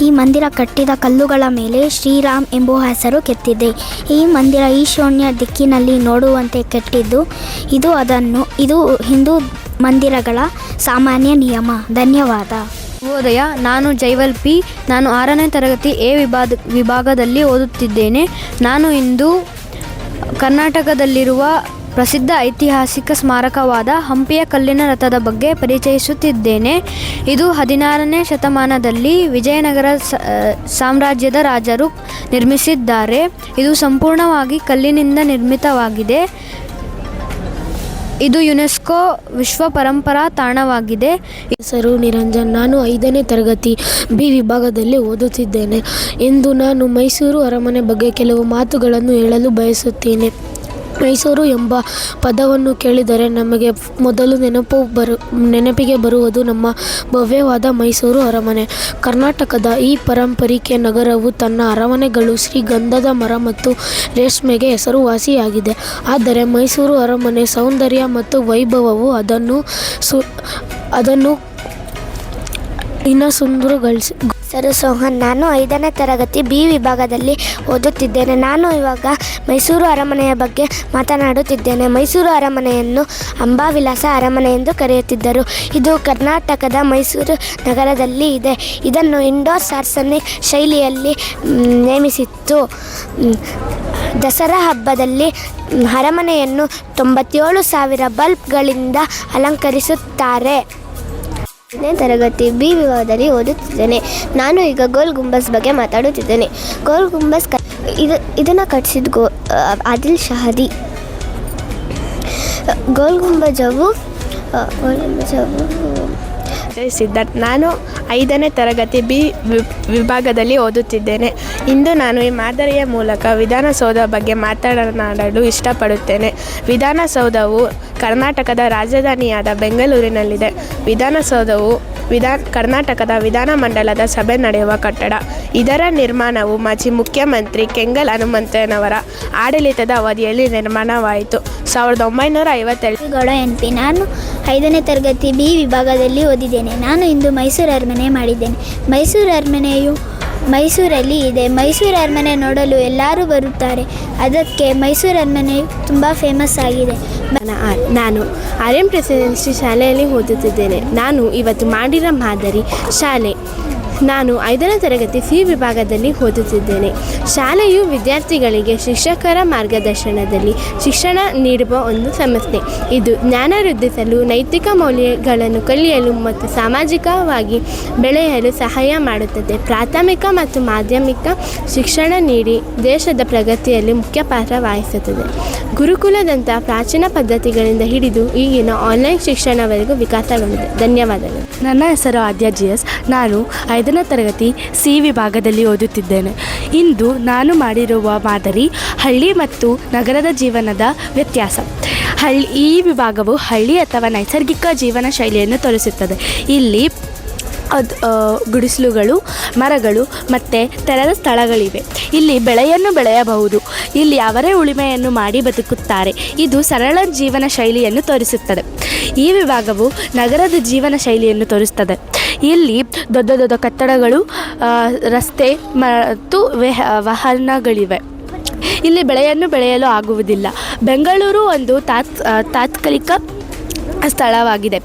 Speaker 8: ಈ ಮಂದಿರ ಕಟ್ಟಿದ ಕಲ್ಲುಗಳ ಮೇಲೆ ಶ್ರೀರಾಮ್ ಎಂಬ ಹೆಸರು ಕೆತ್ತಿದೆ. ಈ ಮಂದಿರ ಈಶಾನ್ಯ ದಿಕ್ಕಿನಲ್ಲಿ ನೋಡುವಂತೆ ಕೆಟ್ಟಿದ್ದು ಇದು ಹಿಂದೂ ಮಂದಿರಗಳ ಸಾಮಾನ್ಯ ನಿಯಮ. ಧನ್ಯವಾದ.
Speaker 7: ಶುಭೋದಯ. ನಾನು ಜೈವಲ್ ಪಿ. ನಾನು 6ನೇ ತರಗತಿ ಎ ವಿಭಾಗದಲ್ಲಿ ಓದುತ್ತಿದ್ದೇನೆ. ನಾನು ಇಂದು ಕರ್ನಾಟಕದಲ್ಲಿರುವ ಪ್ರಸಿದ್ಧ ಐತಿಹಾಸಿಕ ಸ್ಮಾರಕವಾದ ಹಂಪಿಯ ಕಲ್ಲಿನ ರಥದ ಬಗ್ಗೆ ಪರಿಚಯಿಸುತ್ತಿದ್ದೇನೆ. ಇದು 16ನೇ ಶತಮಾನದಲ್ಲಿ ವಿಜಯನಗರ ಸಾಮ್ರಾಜ್ಯದ ರಾಜರು ನಿರ್ಮಿಸಿದ್ದಾರೆ. ಇದು ಸಂಪೂರ್ಣವಾಗಿ ಕಲ್ಲಿನಿಂದ ನಿರ್ಮಿತವಾಗಿದೆ. ಇದು ಯುನೆಸ್ಕೋ ವಿಶ್ವ ಪರಂಪರಾ ತಾಣವಾಗಿದೆ.
Speaker 2: ಹೆಸರು ನಿರಂಜನ್. ನಾನು 5ನೇ ತರಗತಿ ಬಿ ವಿಭಾಗದಲ್ಲಿ ಓದುತ್ತಿದ್ದೇನೆ. ಇಂದು ನಾನು ಮೈಸೂರು ಅರಮನೆ ಬಗ್ಗೆ ಕೆಲವು ಮಾತುಗಳನ್ನು ಹೇಳಲು ಬಯಸುತ್ತೇನೆ. ಮೈಸೂರು ಎಂಬ ಪದವನ್ನು ಕೇಳಿದರೆ ನಮಗೆ ಮೊದಲು ನೆನಪಿಗೆ ಬರುವುದು ನಮ್ಮ ಭವ್ಯವಾದ ಮೈಸೂರು ಅರಮನೆ. ಕರ್ನಾಟಕದ ಈ ಪಾರಂಪರಿಕ ನಗರವು ತನ್ನ ಅರಮನೆಗಳು, ಶ್ರೀಗಂಧದ ಮರ ಮತ್ತು ರೇಷ್ಮೆಗೆ ಹೆಸರುವಾಸಿಯಾಗಿದೆ. ಆದರೆ ಮೈಸೂರು ಅರಮನೆ ಸೌಂದರ್ಯ ಮತ್ತು ವೈಭವವು ಅದನ್ನು ಇನ್ನು ಸುಂದರಗೊಳಿಸಿ.
Speaker 8: ಹೆಸರು ಸೋಹನ್. ನಾನು 5ನೇ ತರಗತಿ ಬಿ ವಿಭಾಗದಲ್ಲಿ ಓದುತ್ತಿದ್ದೇನೆ. ನಾನು ಇವಾಗ ಮೈಸೂರು ಅರಮನೆಯ ಬಗ್ಗೆ ಮಾತನಾಡುತ್ತಿದ್ದೇನೆ. ಮೈಸೂರು ಅರಮನೆಯನ್ನು ಅಂಬಾವಿಲಾಸ ಅರಮನೆ ಎಂದು ಕರೆಯುತ್ತಿದ್ದರು. ಇದು ಕರ್ನಾಟಕದ ಮೈಸೂರು ನಗರದಲ್ಲಿ ಇದೆ. ಇದನ್ನು ಇಂಡೋ ಸಾರ್ಸನಿಕ್ ಶೈಲಿಯಲ್ಲಿ ನಿರ್ಮಿಸಿತ್ತು. ದಸರಾ ಹಬ್ಬದಲ್ಲಿ ಅರಮನೆಯನ್ನು 97,000 ಬಲ್ಬ್ಗಳಿಂದ ಅಲಂಕರಿಸುತ್ತಾರೆ.
Speaker 1: 5ನೇ ತರಗತಿ ಬಿ ವಿಭಾಗದಲ್ಲಿ ಓದುತ್ತಿದ್ದೇನೆ. ನಾನು ಈಗ ಗೋಲ್ ಗುಂಬಸ್ ಬಗ್ಗೆ ಮಾತಾಡುತ್ತಿದ್ದೇನೆ. ಗೋಲ್ ಗುಂಬಸ್ ಇದನ್ನು ಕಟ್ಟಿಸಿದ ಆದಿಲ್ ಶಹಾದಿ. ಗೋಲ್ ಗುಂಬಜವು ಸಿದ್ಧಾರ್ಥ್. ನಾನು 5ನೇ ತರಗತಿ ಬಿ ವಿಭಾಗದಲ್ಲಿ ಓದುತ್ತಿದ್ದೇನೆ. ಇಂದು ನಾನು ಈ ಮಾದರಿಯ ಮೂಲಕ ವಿಧಾನಸೌಧ ಬಗ್ಗೆ ಮಾತನಾಡಲು ಇಷ್ಟಪಡುತ್ತೇನೆ. ವಿಧಾನಸೌಧವು ಕರ್ನಾಟಕದ ರಾಜಧಾನಿಯಾದ ಬೆಂಗಳೂರಿನಲ್ಲಿದೆ. ವಿಧಾನಸೌಧವು ಕರ್ನಾಟಕದ ವಿಧಾನಮಂಡಲದ ಸಭೆ ನಡೆಯುವ ಕಟ್ಟಡ. ಇದರ ನಿರ್ಮಾಣವು ಮಾಜಿ ಮುಖ್ಯಮಂತ್ರಿ ಕೆಂಗಲ್ ಹನುಮಂತಯ್ಯನವರ ಆಡಳಿತದ ಅವಧಿಯಲ್ಲಿ ನಿರ್ಮಾಣವಾಯಿತು. 1957
Speaker 8: ಗೌಡ NP. ನಾನು 5ನೇ ತರಗತಿ ಬಿ ವಿಭಾಗದಲ್ಲಿ ಓದಿದ್ದೇನೆ. ನಾನು ಇಂದು ಮೈಸೂರು ಅರಮನೆ ಮಾಡಿದ್ದೇನೆ. ಮೈಸೂರು ಅರಮನೆಯು ಮೈಸೂರಲ್ಲಿ ಇದೆ. ಮೈಸೂರು ಅರಮನೆ ನೋಡಲು ಎಲ್ಲರೂ ಬರುತ್ತಾರೆ. ಅದಕ್ಕೆ ಮೈಸೂರು ಅರಮನೆಯು ತುಂಬ ಫೇಮಸ್ ಆಗಿದೆ.
Speaker 10: ನಾನು RN ಪ್ರೆಸಿಡೆನ್ಸಿ ಶಾಲೆಯಲ್ಲಿ ಓದುತ್ತಿದ್ದೇನೆ. ನಾನು ಇವತ್ತು ಮಾಡಿರೋ ಮಾದರಿ ಶಾಲೆ. ನಾನು 5ನೇ ತರಗತಿ ಸಿ ವಿಭಾಗದಲ್ಲಿ ಓದುತ್ತಿದ್ದೇನೆ. ಶಾಲೆಯು ವಿದ್ಯಾರ್ಥಿಗಳಿಗೆ ಶಿಕ್ಷಕರ ಮಾರ್ಗದರ್ಶನದಲ್ಲಿ ಶಿಕ್ಷಣ ನೀಡುವ ಒಂದು ಸಂಸ್ಥೆ. ಇದು ಜ್ಞಾನ ವೃದ್ಧಿಸಲು, ನೈತಿಕ ಮೌಲ್ಯಗಳನ್ನು ಕಲಿಯಲು ಮತ್ತು ಸಾಮಾಜಿಕವಾಗಿ ಬೆಳೆಯಲು ಸಹಾಯ ಮಾಡುತ್ತದೆ. ಪ್ರಾಥಮಿಕ ಮತ್ತು ಮಾಧ್ಯಮಿಕ ಶಿಕ್ಷಣ ನೀಡಿ ದೇಶದ ಪ್ರಗತಿಯಲ್ಲಿ ಮುಖ್ಯ ಪಾತ್ರ ವಹಿಸುತ್ತದೆ. ಗುರುಕುಲದಂಥ ಪ್ರಾಚೀನ ಪದ್ಧತಿಗಳಿಂದ ಹಿಡಿದು ಈಗಿನ ಆನ್ಲೈನ್ ಶಿಕ್ಷಣವರೆಗೂ ವಿಕಾಸಗೊಂಡಿದೆ. ಧನ್ಯವಾದಗಳು.
Speaker 4: ನನ್ನ ಹೆಸರು ಆದ್ಯ GS. ನಾನು 5ನೇ ತರಗತಿ C ವಿಭಾಗದಲ್ಲಿ ಓದುತ್ತಿದ್ದೇನೆ. ಇಂದು ನಾನು ಮಾಡಿರುವ ಮಾದರಿ ಹಳ್ಳಿ ಮತ್ತು ನಗರದ ಜೀವನದ ವ್ಯತ್ಯಾಸ. ಈ ವಿಭಾಗವು ಹಳ್ಳಿ ಅಥವಾ ನೈಸರ್ಗಿಕ ಜೀವನ ಶೈಲಿಯನ್ನು ತೋರಿಸುತ್ತದೆ. ಇಲ್ಲಿ ಗುಡಿಸಲುಗಳು, ಮರಗಳು ಮತ್ತು ತೆರೆದ ಸ್ಥಳಗಳಿವೆ. ಇಲ್ಲಿ ಬೆಳೆಯನ್ನು ಬೆಳೆಯಬಹುದು. ಇಲ್ಲಿ ಅವರೇ ಉಳಿಮೆಯನ್ನು ಮಾಡಿ ಬದುಕುತ್ತಾರೆ. ಇದು ಸರಳ ಜೀವನ ಶೈಲಿಯನ್ನು ತೋರಿಸುತ್ತದೆ. ಈ ವಿಭಾಗವು ನಗರದ ಜೀವನ ಶೈಲಿಯನ್ನು ತೋರಿಸುತ್ತದೆ. ಇಲ್ಲಿ ದೊಡ್ಡ ದೊಡ್ಡ ಕಟ್ಟಡಗಳು, ರಸ್ತೆ ಮತ್ತು ವಾಹನಗಳಿವೆ. ಇಲ್ಲಿ ಬೆಳೆಯನ್ನು ಬೆಳೆಯಲು ಆಗುವುದಿಲ್ಲ. ಬೆಂಗಳೂರು ಒಂದು ತಾತ್ಕಾಲಿಕ ಸ್ಥಳವಾಗಿದೆ.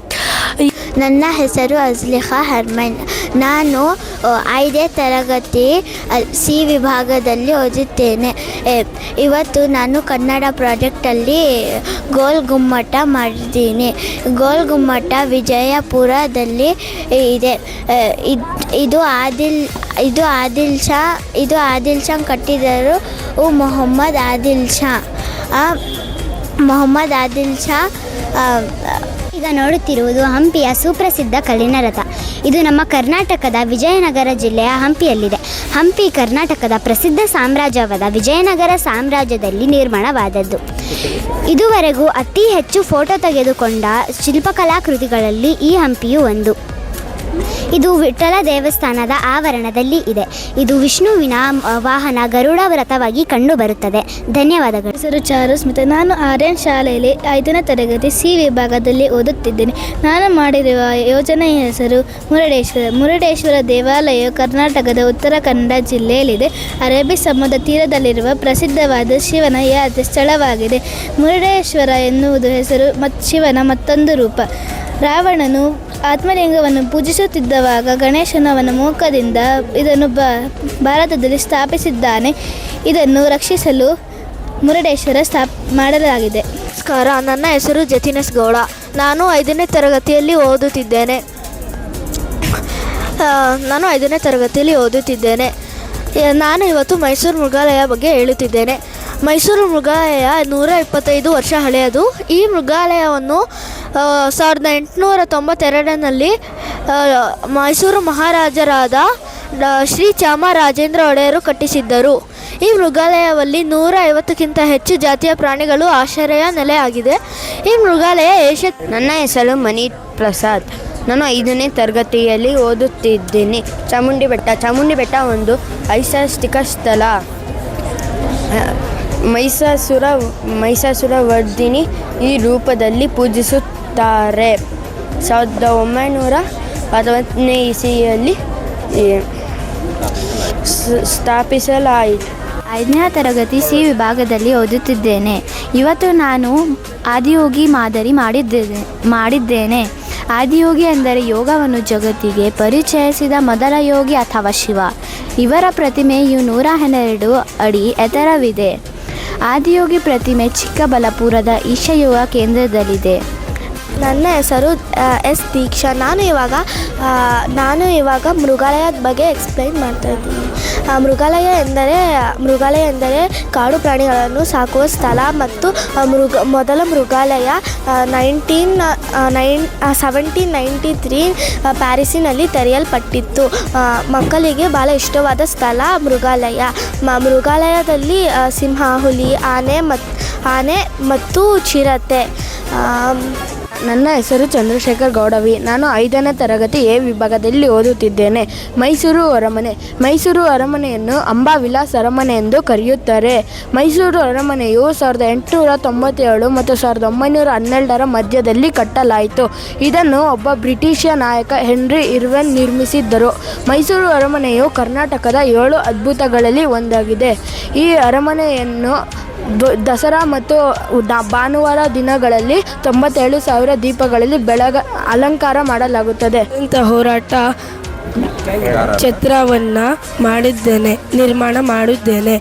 Speaker 8: ನನ್ನ ಹೆಸರು ಅಜ್ಲಿಹಾ ಹರ್ಮನ್. ನಾನು 5ನೇ ತರಗತಿ C ವಿಭಾಗದಲ್ಲಿ ಓದುತ್ತೇನೆ. ಇವತ್ತು ನಾನು ಕನ್ನಡ ಪ್ರಾಜೆಕ್ಟಲ್ಲಿ ಗೋಲ್ ಗುಮ್ಮಟ ಮಾಡಿದ್ದೀನಿ. ಗೋಲ್ ಗುಮ್ಮಟ ವಿಜಯಪುರದಲ್ಲಿ ಇದೆ. ಇದು ಆದಿಲ್ ಶಾ ಕಟ್ಟಿದರು. ಮೊಹಮ್ಮದ್ ಆದಿಲ್ ಶಾ.
Speaker 12: ಈಗ ನೋಡುತ್ತಿರುವುದು ಹಂಪಿಯ ಸುಪ್ರಸಿದ್ಧ ಕಲ್ಲಿನ ರಥ. ಇದು ನಮ್ಮ ಕರ್ನಾಟಕದ ವಿಜಯನಗರ ಜಿಲ್ಲೆಯ ಹಂಪಿಯಲ್ಲಿದೆ. ಹಂಪಿ ಕರ್ನಾಟಕದ ಪ್ರಸಿದ್ಧ ಸಾಮ್ರಾಜ್ಯವಾದ ವಿಜಯನಗರ ಸಾಮ್ರಾಜ್ಯದಲ್ಲಿ ನಿರ್ಮಾಣವಾದದ್ದು. ಇದುವರೆಗೂ ಅತಿ ಹೆಚ್ಚು ಫೋಟೋ ತೆಗೆದುಕೊಂಡ ಶಿಲ್ಪಕಲಾಕೃತಿಗಳಲ್ಲಿ ಈ ಹಂಪಿಯು ಒಂದು. ಇದು ವಿಠ್ಠಲ ದೇವಸ್ಥಾನದ ಆವರಣದಲ್ಲಿ ಇದೆ. ಇದು ವಿಷ್ಣುವಿನ ವಾಹನ ಗರುಡ ವ್ರತವಾಗಿ ಕಂಡುಬರುತ್ತದೆ. ಧನ್ಯವಾದಗಳು.
Speaker 7: ಹೆಸರು ಚಾರು ಸ್ಮಿತಾ. ನಾನು ಆರ್ಯನ್ ಶಾಲೆಯಲ್ಲಿ 5ನೇ ತರಗತಿ C ವಿಭಾಗದಲ್ಲಿ ಓದುತ್ತಿದ್ದೇನೆ. ನಾನು ಮಾಡಿರುವ ಯೋಜನೆಯ ಹೆಸರು ಮುರುಡೇಶ್ವರ ದೇವಾಲಯವು ಕರ್ನಾಟಕದ ಉತ್ತರ ಕನ್ನಡ ಜಿಲ್ಲೆಯಲ್ಲಿದೆ. ಅರೇಬಿ ಸಮುದ್ರ ತೀರದಲ್ಲಿರುವ ಪ್ರಸಿದ್ಧವಾದ ಶಿವನ ಯಾತ್ರೆ ಸ್ಥಳವಾಗಿದೆ. ಮುರುಡೇಶ್ವರ ಎನ್ನುವುದು ಹೆಸರು ಶಿವನ ಮತ್ತೊಂದು ರೂಪ. ರಾವಣನು ಆತ್ಮಲಿಂಗವನ್ನು ಪೂಜಿಸುತ್ತಿದ್ದವಾಗ ಗಣೇಶನವನ ಮುಖದಿಂದ ಇದನ್ನು ಭಾರತದಲ್ಲಿ ಸ್ಥಾಪಿಸಿದ್ದಾನೆ. ಇದನ್ನು ರಕ್ಷಿಸಲು ಮುರುಡೇಶ್ವರ ಮಾಡಲಾಗಿದೆ.
Speaker 1: ನಮಸ್ಕಾರ, ನನ್ನ ಹೆಸರು ಜತಿನೇಶ್ ಗೌಡ. ನಾನು 5ನೇ ತರಗತಿಯಲ್ಲಿ ಓದುತ್ತಿದ್ದೇನೆ. ನಾನು ಇವತ್ತು ಮೈಸೂರು ಮೃಗಾಲಯ ಬಗ್ಗೆ ಹೇಳುತ್ತಿದ್ದೇನೆ. ಮೈಸೂರು ಮೃಗಾಲಯ 125 ವರ್ಷ ಹಳೆಯದು. ಈ ಮೃಗಾಲಯವನ್ನು 1892ರಲ್ಲಿ ಮೈಸೂರು ಮಹಾರಾಜರಾದ ಶ್ರೀ ಚಾಮರಾಜೇಂದ್ರ ಒಡೆಯರು ಕಟ್ಟಿಸಿದ್ದರು. ಈ ಮೃಗಾಲಯದಲ್ಲಿ 150ಕ್ಕಿಂತ ಹೆಚ್ಚು ಜಾತಿಯ ಪ್ರಾಣಿಗಳು ಆಶ್ರಯ ನೆಲೆಯಾಗಿದೆ. ಈ ಮೃಗಾಲಯ
Speaker 9: ನನ್ನ ಹೆಸರು ಮನೀತ್ ಪ್ರಸಾದ್. ನಾನು 5ನೇ ತರಗತಿಯಲ್ಲಿ ಓದುತ್ತಿದ್ದೀನಿ. ಚಾಮುಂಡಿ ಬೆಟ್ಟ ಒಂದು ಐತಿಹಾಸಿಕ ಸ್ಥಳ. ಮಹಿಷಾಸುರ ವರ್ಧಿನಿ ಈ ರೂಪದಲ್ಲಿ ಪೂಜಿಸುತ್ತಾರೆ. 1960ನೇ ಇಸವಿಯಲ್ಲಿ ಸ್ಥಾಪಿಸಲಾಯಿತು.
Speaker 11: 5ನೇ ತರಗತಿ C ವಿಭಾಗದಲ್ಲಿ ಓದುತ್ತಿದ್ದೇನೆ. ಇವತ್ತು ನಾನು ಆದಿಯೋಗಿ ಮಾದರಿ ಮಾಡಿದ್ದೇನೆ. ಆದಿಯೋಗಿ ಎಂದರೆ ಯೋಗವನ್ನು ಜಗತ್ತಿಗೆ ಪರಿಚಯಿಸಿದ ಮೊದಲ ಯೋಗಿ ಅಥವಾ ಶಿವ. ಇವರ ಪ್ರತಿಮೆಯು 112 ಅಡಿ ಎತ್ತರವಿದೆ. ಆದಿಯೋಗಿ ಪ್ರತಿಮೆ ಚಿಕ್ಕಬಳ್ಳಾಪುರದ ಈಶಾಯೋಗ ಕೇಂದ್ರದಲ್ಲಿದೆ.
Speaker 1: ನನ್ನ ಹೆಸರು S ದೀಕ್ಷಾ. ನಾನು ಇವಾಗ ಮೃಗಾಲಯದ ಬಗ್ಗೆ ಎಕ್ಸ್ಪ್ಲೈನ್ ಮಾಡ್ತಾ ಇದ್ದೀನಿ. ಮೃಗಾಲಯ ಎಂದರೆ ಕಾಡು ಪ್ರಾಣಿಗಳನ್ನು ಸಾಕುವ ಸ್ಥಳ ಮತ್ತು ಮೊದಲ ಮೃಗಾಲಯ 1793 ಪ್ಯಾರಿಸಿನಲ್ಲಿ ತೆರೆಯಲ್ಪಟ್ಟಿತ್ತು. ಮಕ್ಕಳಿಗೆ ಭಾಳ ಇಷ್ಟವಾದ ಸ್ಥಳ ಮೃಗಾಲಯ. ಮೃಗಾಲಯದಲ್ಲಿ ಸಿಂಹ, ಹುಲಿ, ಆನೆ ಮತ್ತು ಚಿರತೆ.
Speaker 4: ನನ್ನ ಹೆಸರು ಚಂದ್ರಶೇಖರ್ ಗೌಡವಿ. ನಾನು 5ನೇ ತರಗತಿ A ವಿಭಾಗದಲ್ಲಿ ಓದುತ್ತಿದ್ದೇನೆ. ಮೈಸೂರು ಅರಮನೆಯನ್ನು ಅಂಬಾವಿಲಾಸ್ ಅರಮನೆ ಎಂದು ಕರೆಯುತ್ತಾರೆ. ಮೈಸೂರು ಅರಮನೆಯು 1897 ಮತ್ತು 1912ರ ಮಧ್ಯದಲ್ಲಿ ಕಟ್ಟಲಾಯಿತು. ಇದನ್ನು ಒಬ್ಬ ಬ್ರಿಟಿಷ್ ನಾಯಕ ಹೆನ್ರಿ ಇರ್ವಿನ್ ನಿರ್ಮಿಸಿದ್ದರು. ಮೈಸೂರು ಅರಮನೆಯು ಕರ್ನಾಟಕದ 7 ಅದ್ಭುತಗಳಲ್ಲಿ ಒಂದಾಗಿದೆ. ಈ ಅರಮನೆಯನ್ನು ದಸರಾ ಮತ್ತು ಭಾನುವಾರ ದಿನಗಳಲ್ಲಿ 97,000 ದೀಪಗಳಲ್ಲಿ ಅಲಂಕಾರ ಮಾಡಲಾಗುತ್ತದೆ.
Speaker 2: ಹೋರಾಟ ಛತ್ರವನ್ನು ನಿರ್ಮಾಣ ಮಾಡಿದ್ದೇನೆ.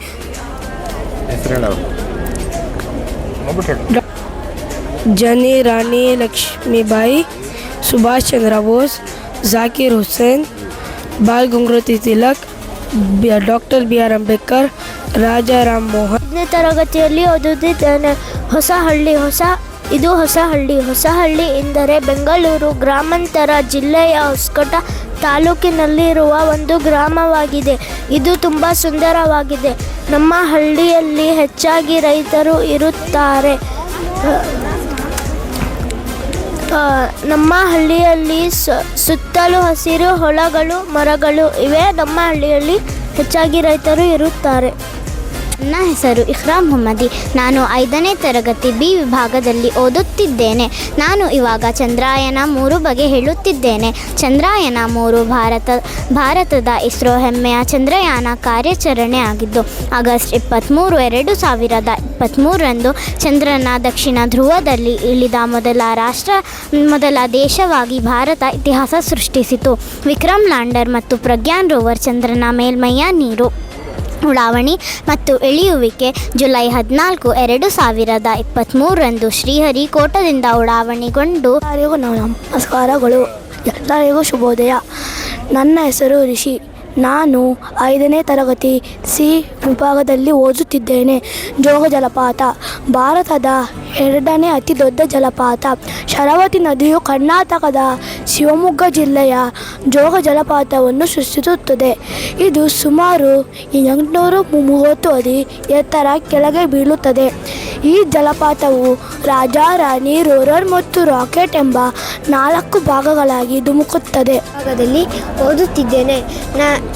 Speaker 2: Jhansi Rani Lakshmibai, Subhash Chandra Bose, Zakir Hussain, Bal Gangadhar Tilak, doctor B R Ambedkar, Raja Ram Mohan.
Speaker 7: 5ನೇ ತರಗತಿಯಲ್ಲಿ ಓದುತ್ತಿದ್ದೇನೆ. ಹೊಸಹಳ್ಳಿ ಹೊಸಹಳ್ಳಿ ಎಂದರೆ ಬೆಂಗಳೂರು ಗ್ರಾಮಾಂತರ ಜಿಲ್ಲೆಯ ಹೊಸಕೋಟೆ ತಾಲೂಕಿನಲ್ಲಿರುವ ಒಂದು ಗ್ರಾಮವಾಗಿದೆ. ಇದು ತುಂಬ ಸುಂದರವಾಗಿದೆ. ನಮ್ಮ ಹಳ್ಳಿಯಲ್ಲಿ ಹೆಚ್ಚಾಗಿ ರೈತರು ಇರುತ್ತಾರೆ. ನಮ್ಮ ಹಳ್ಳಿಯಲ್ಲಿ ಸುತ್ತಲೂ ಹಸಿರು ಹೊಲಗಳು, ಮರಗಳು ಇವೆ. ನಮ್ಮ ಹಳ್ಳಿಯಲ್ಲಿ ಹೆಚ್ಚಾಗಿ ರೈತರು ಇರುತ್ತಾರೆ.
Speaker 8: ನನ್ನ ಹೆಸರು ಇಖ್ರಾಮ್ ಮೊಹಮ್ಮದಿ. ನಾನು 5ನೇ ತರಗತಿ ಬಿ ವಿಭಾಗದಲ್ಲಿ ಓದುತ್ತಿದ್ದೇನೆ. ನಾನು ಇವಾಗ ಚಂದ್ರಯಾನ 3 ಬಗ್ಗೆ ಹೇಳುತ್ತಿದ್ದೇನೆ. ಚಂದ್ರಯಾನ 3 ಭಾರತದ ಇಸ್ರೋ ಹೆಮ್ಮೆಯ ಚಂದ್ರಯಾನ ಕಾರ್ಯಾಚರಣೆ ಆಗಿದ್ದು ಆಗಸ್ಟ್ 23, 2023ರಂದು ಚಂದ್ರನ ದಕ್ಷಿಣ ಧ್ರುವದಲ್ಲಿ ಇಳಿದ ಮೊದಲ ದೇಶವಾಗಿ ಭಾರತ ಇತಿಹಾಸ ಸೃಷ್ಟಿಸಿತು. ವಿಕ್ರಮ್ ಲ್ಯಾಂಡರ್ ಮತ್ತು ಪ್ರಜ್ಞಾನ್ ರೋವರ್ ಚಂದ್ರನ ಮೇಲ್ಮೈಯ ನೀರು ಉಡಾವಣೆ ಮತ್ತು ಇಳಿಯುವಿಕೆ ಜುಲೈ 14, 2023ರಂದು ಶ್ರೀಹರಿಕೋಟದಿಂದ ಉಡಾವಣೆಗೊಂಡು.
Speaker 2: ಎಲ್ಲರಿಗೂ ನಮಸ್ಕಾರಗಳು, ಎಲ್ಲರಿಗೂ ಶುಭೋದಯ. ನನ್ನ ಹೆಸರು ರಿಷಿ. ನಾನು 5ನೇ ತರಗತಿ ಸಿ ವಿಭಾಗದಲ್ಲಿ ಓದುತ್ತಿದ್ದೇನೆ. ಜೋಗ ಜಲಪಾತ ಭಾರತದ 2ನೇ ಅತಿ ದೊಡ್ಡ ಜಲಪಾತ. ಶರಾವತಿ ನದಿಯು ಕರ್ನಾಟಕದ ಶಿವಮೊಗ್ಗ ಜಿಲ್ಲೆಯ ಜೋಗ ಜಲಪಾತವನ್ನು ಸೃಷ್ಟಿಸುತ್ತದೆ. ಇದು ಸುಮಾರು 830 ಅಡಿ ಎತ್ತರ ಕೆಳಗೆ ಬೀಳುತ್ತದೆ. ಈ ಜಲಪಾತವು ರಾಜಾ, ರಾಣಿ, ರೋರರ್ ಮತ್ತು ರಾಕೆಟ್ ಎಂಬ 4 ಭಾಗಗಳಾಗಿ ಧುಮುಕುತ್ತದೆ.
Speaker 1: ಭಾಗದಲ್ಲಿ ಓದುತ್ತಿದ್ದೇನೆ.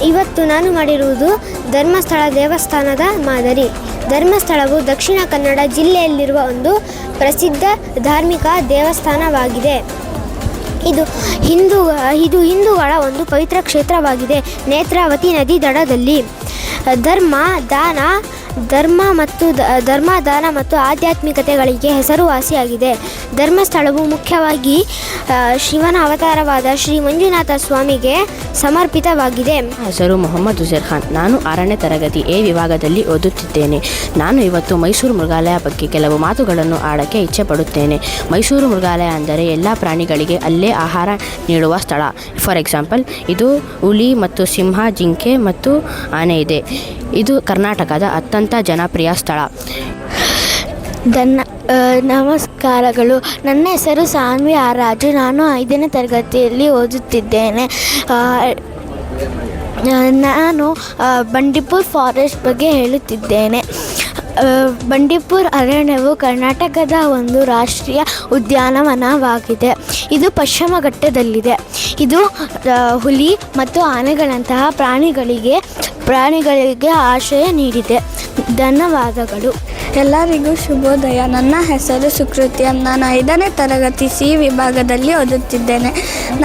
Speaker 1: ಇವತ್ತು ನಾನು ಮಾಡಿರುವುದು ಧರ್ಮಸ್ಥಳ ದೇವಸ್ಥಾನದ ಮಾದರಿ. ಧರ್ಮಸ್ಥಳವು ದಕ್ಷಿಣ ಕನ್ನಡ ಜಿಲ್ಲೆಯಲ್ಲಿರುವ ಒಂದು ಪ್ರಸಿದ್ಧ ಧಾರ್ಮಿಕ ದೇವಸ್ಥಾನವಾಗಿದೆ. ಇದು ಹಿಂದೂಗಳ ಒಂದು ಪವಿತ್ರ ಕ್ಷೇತ್ರವಾಗಿದೆ. ನೇತ್ರಾವತಿ ನದಿ ದಡದಲ್ಲಿ ಧರ್ಮ ದಾನ ಮತ್ತು ಆಧ್ಯಾತ್ಮಿಕತೆಗಳಿಗೆ ಹೆಸರುವಾಸಿಯಾಗಿದೆ. ಧರ್ಮಸ್ಥಳವು ಮುಖ್ಯವಾಗಿ ಶಿವನ ಅವತಾರವಾದ ಶ್ರೀ ಮಂಜುನಾಥ ಸ್ವಾಮಿಗೆ ಸಮರ್ಪಿತವಾಗಿದೆ.
Speaker 4: ಹೆಸರು ಮೊಹಮ್ಮದ್ ಉಜೇರ್ ಖಾನ್. ನಾನು 6ನೇ ತರಗತಿ ಎ ವಿಭಾಗದಲ್ಲಿ ಓದುತ್ತಿದ್ದೇನೆ. ನಾನು ಇವತ್ತು ಮೈಸೂರು ಮೃಗಾಲಯ ಬಗ್ಗೆ ಕೆಲವು ಮಾತುಗಳನ್ನು ಆಡೋಕ್ಕೆ ಇಚ್ಛೆ ಪಡುತ್ತೇನೆ. ಮೈಸೂರು ಮೃಗಾಲಯ ಅಂದರೆ ಎಲ್ಲ ಪ್ರಾಣಿಗಳಿಗೆ ಅಲ್ಲೇ ಆಹಾರ ನೀಡುವ ಸ್ಥಳ. ಫಾರ್ ಎಕ್ಸಾಂಪಲ್, ಇದು ಹುಲಿ ಮತ್ತು ಸಿಂಹ, ಜಿಂಕೆ ಮತ್ತು ಆನೆ ಇದೆ. ಇದು ಕರ್ನಾಟಕದ ಅತ್ಯಂತ ಜನಪ್ರಿಯ ಸ್ಥಳ.
Speaker 7: ನಮಸ್ಕಾರಗಳು. ನನ್ನ ಹೆಸರು ಸಾನ್ವಿ ಆರ್ ರಾಜು. ನಾನು 5ನೇ ತರಗತಿಯಲ್ಲಿ ಓದುತ್ತಿದ್ದೇನೆ. ನಾನು ಬಂಡೀಪುರ ಫಾರೆಸ್ಟ್ ಬಗ್ಗೆ ಹೇಳುತ್ತಿದ್ದೇನೆ. ಬಂಡೀಪುರ ಅರಣ್ಯವು ಕರ್ನಾಟಕದ ಒಂದು ರಾಷ್ಟ್ರೀಯ ಉದ್ಯಾನವನವಾಗಿದೆ. ಇದು ಪಶ್ಚಿಮ ಘಟ್ಟದಲ್ಲಿದೆ. ಇದು ಹುಲಿ ಮತ್ತು ಆನೆಗಳಂತಹ ಪ್ರಾಣಿಗಳಿಗೆ ಆಶ್ರಯ ನೀಡಿದೆ. ಧನ್ಯವಾದಗಳು.
Speaker 2: ಎಲ್ಲರಿಗೂ ಶುಭೋದಯ. ನನ್ನ ಹೆಸರು ಸುಕೃತಿ. ನಾನು 5ನೇ ತರಗತಿ ಸಿ ವಿಭಾಗದಲ್ಲಿ ಓದುತ್ತಿದ್ದೇನೆ.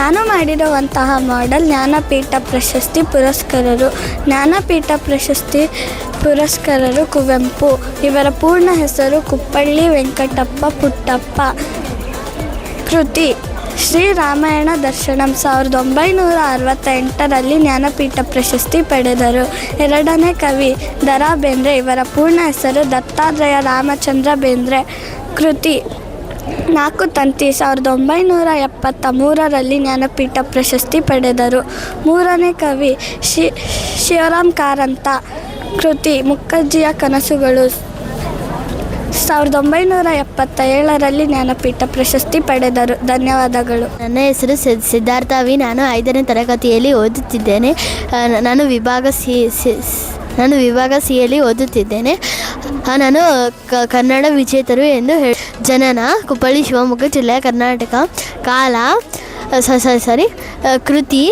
Speaker 2: ನಾನು ಮಾಡಿರುವಂತಹ ಮಾಡೆಲ್ ಜ್ಞಾನಪೀಠ ಪ್ರಶಸ್ತಿ ಪುರಸ್ಕರರು. ಜ್ಞಾನಪೀಠ ಪ್ರಶಸ್ತಿ ಪುರಸ್ಕರರು ಕುವೆಂಪು. ಇವರ ಪೂರ್ಣ ಹೆಸರು ಕುಪ್ಪಳ್ಳಿ ವೆಂಕಟಪ್ಪ ಪುಟ್ಟಪ್ಪ. ಕೃತಿ ಶ್ರೀ ರಾಮಾಯಣ ದರ್ಶನಂ. 1968ರಲ್ಲಿ ಜ್ಞಾನಪೀಠ ಪ್ರಶಸ್ತಿ ಪಡೆದರು. 2ನೇ ಕವಿ ದ ರಾ ಬೇಂದ್ರೆ. ಇವರ ಪೂರ್ಣ ಹೆಸರು ದತ್ತಾತ್ರೇಯ ರಾಮಚಂದ್ರ ಬೇಂದ್ರೆ. ಕೃತಿ 4 ತಂತಿ. 1973ರಲ್ಲಿ ಜ್ಞಾನಪೀಠ ಪ್ರಶಸ್ತಿ ಪಡೆದರು. 3ನೇ ಕವಿ ಶಿವರಾಮ್ ಕಾರಂತ. ಕೃತಿ ಮುಖರ್ಜಿಯ ಕನಸುಗಳು. 1977ರಲ್ಲಿ ಜ್ಞಾನಪೀಠ ಪ್ರಶಸ್ತಿ ಪಡೆದರು. ಧನ್ಯವಾದಗಳು.
Speaker 10: ನನ್ನ ಹೆಸರು ಸಿದ್ಧಾರ್ಥ ವಿ. ನಾನು 5ನೇ ತರಗತಿಯಲ್ಲಿ ಓದುತ್ತಿದ್ದೇನೆ. ನಾನು ವಿಭಾಗ ಸಿಯಲ್ಲಿ ಓದುತ್ತಿದ್ದೇನೆ. ನಾನು ಕನ್ನಡ ವಿಜೇತರು ಎಂದು ಜನನ ಕುಪ್ಪಳ್ಳಿ ಶಿವಮೊಗ್ಗ ಜಿಲ್ಲೆ ಕರ್ನಾಟಕ. ಕಾಲ ಕೃತಿ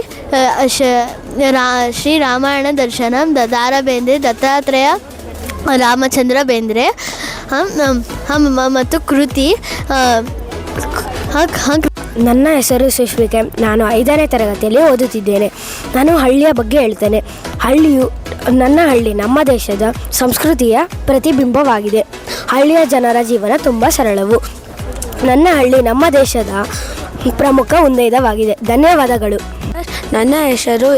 Speaker 10: ಶ್ರೀ ರಾಮಾಯಣ ದರ್ಶನಂ. ದ ರಾ ಬೇಂದ್ರೆ, ದತ್ತಾತ್ರೇಯ ರಾಮಚಂದ್ರ ಬೇಂದ್ರೆ. ಮತ್ತು ಕೃತಿ.
Speaker 7: ನನ್ನ ಹೆಸರು ಸುಶ್ಮಿತೆ. ನಾನು 5ನೇ ತರಗತಿಯಲ್ಲಿ ಓದುತ್ತಿದ್ದೇನೆ. ನಾನು ಹಳ್ಳಿಯ ಬಗ್ಗೆ ಹೇಳ್ತೇನೆ. ನನ್ನ ಹಳ್ಳಿ ನಮ್ಮ ದೇಶದ ಸಂಸ್ಕೃತಿಯ ಪ್ರತಿಬಿಂಬವಾಗಿದೆ. ಹಳ್ಳಿಯ ಜನರ ಜೀವನ ತುಂಬ ಸರಳವು. ನನ್ನ ಹಳ್ಳಿ ನಮ್ಮ ದೇಶದ ಪ್ರಮುಖ ಉನ್ನತವಾಗಿದೆ. ಧನ್ಯವಾದಗಳು.
Speaker 2: ನನ್ನ ಹೆಸರು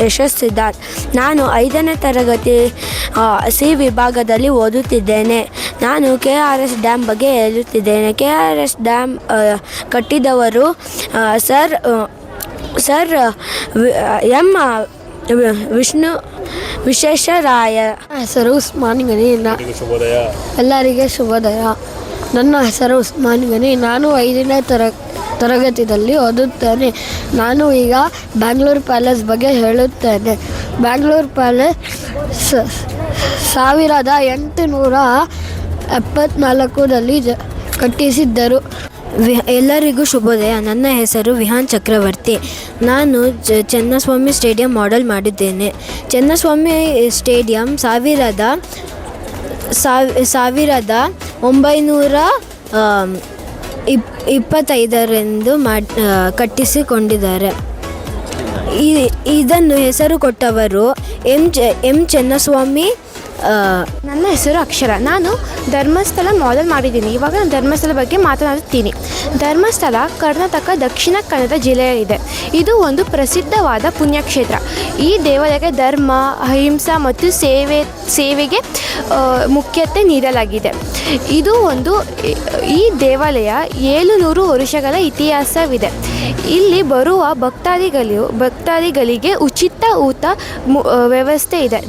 Speaker 2: ಯಶಸ್ ಸಿದ್ಧಾರ್ಥ್. ನಾನು 5ನೇ ತರಗತಿ ಸಿ ವಿಭಾಗದಲ್ಲಿ ಓದುತ್ತಿದ್ದೇನೆ. ನಾನು KRS ಡ್ಯಾಮ್ ಬಗ್ಗೆ ಹೇಳುತ್ತಿದ್ದೇನೆ. KRS ಡ್ಯಾಮ್ ಕಟ್ಟಿದವರು ಸರ್ ಎಂ ವಿಶ್ವೇಶ್ವರಾಯ.
Speaker 13: ಹೆಸರು ಉಸ್ಮಾನ್ ಗನಿ. ಎಲ್ಲರಿಗೆ ಶುಭೋದಯ. ನನ್ನ ಹೆಸರು ಉಸ್ಮಾನ್ ಗನಿ. ನಾನು 5ನೇ ತರಗತಿಯಲ್ಲಿ ಓದುತ್ತೇನೆ. ನಾನು ಈಗ ಬ್ಯಾಂಗ್ಳೂರು ಪ್ಯಾಲೇಸ್ ಬಗ್ಗೆ ಹೇಳುತ್ತೇನೆ. ಬ್ಯಾಂಗ್ಳೂರು ಪ್ಯಾಲೇಸ್ 1874ರಲ್ಲಿ ಕಟ್ಟಿಸಿದ್ದರು.
Speaker 11: ಎಲ್ಲರಿಗೂ ಶುಭೋದಯ. ನನ್ನ ಹೆಸರು ವಿಹಾನ್ ಚಕ್ರವರ್ತಿ. ನಾನು ಚೆನ್ನಸ್ವಾಮಿ ಸ್ಟೇಡಿಯಂ ಮಾಡೆಲ್ ಮಾಡಿದ್ದೇನೆ. ಚೆನ್ನಸ್ವಾಮಿ ಸ್ಟೇಡಿಯಂ 1925ರಂದು ಕಟ್ಟಿಸಿಕೊಂಡಿದ್ದಾರೆ. ಇದನ್ನು ಹೆಸರು ಕೊಟ್ಟವರು ಎಂ ಚೆನ್ನಸ್ವಾಮಿ.
Speaker 10: ನನ್ನ ಹೆಸರು ಅಕ್ಷರ. ನಾನು ಧರ್ಮಸ್ಥಳ ಮಾಡೆಲ್ ಮಾಡಿದ್ದೀನಿ. ಇವಾಗ ನಾನು ಧರ್ಮಸ್ಥಳ ಬಗ್ಗೆ ಮಾತನಾಡುತ್ತೀನಿ. ಧರ್ಮಸ್ಥಳ ಕರ್ನಾಟಕ ದಕ್ಷಿಣ ಕನ್ನಡ ಜಿಲ್ಲೆಯಲ್ಲಿದೆ. ಇದು ಒಂದು ಪ್ರಸಿದ್ಧವಾದ ಪುಣ್ಯಕ್ಷೇತ್ರ. ಈ ದೇವಾಲಯಕ್ಕೆ ಧರ್ಮ, ಅಹಿಂಸೆ ಮತ್ತು ಸೇವೆಗೆ ಮುಖ್ಯತೆ ನೀಡಲಾಗಿದೆ. ಈ ದೇವಾಲಯ 700 ವರ್ಷಗಳ ಇತಿಹಾಸವಿದೆ. ಇಲ್ಲಿ ಬರುವ ಭಕ್ತಾದಿಗಳಿಗೆ ಉಚಿತ ಊಟ ವ್ಯವಸ್ಥೆ ಇದೆ.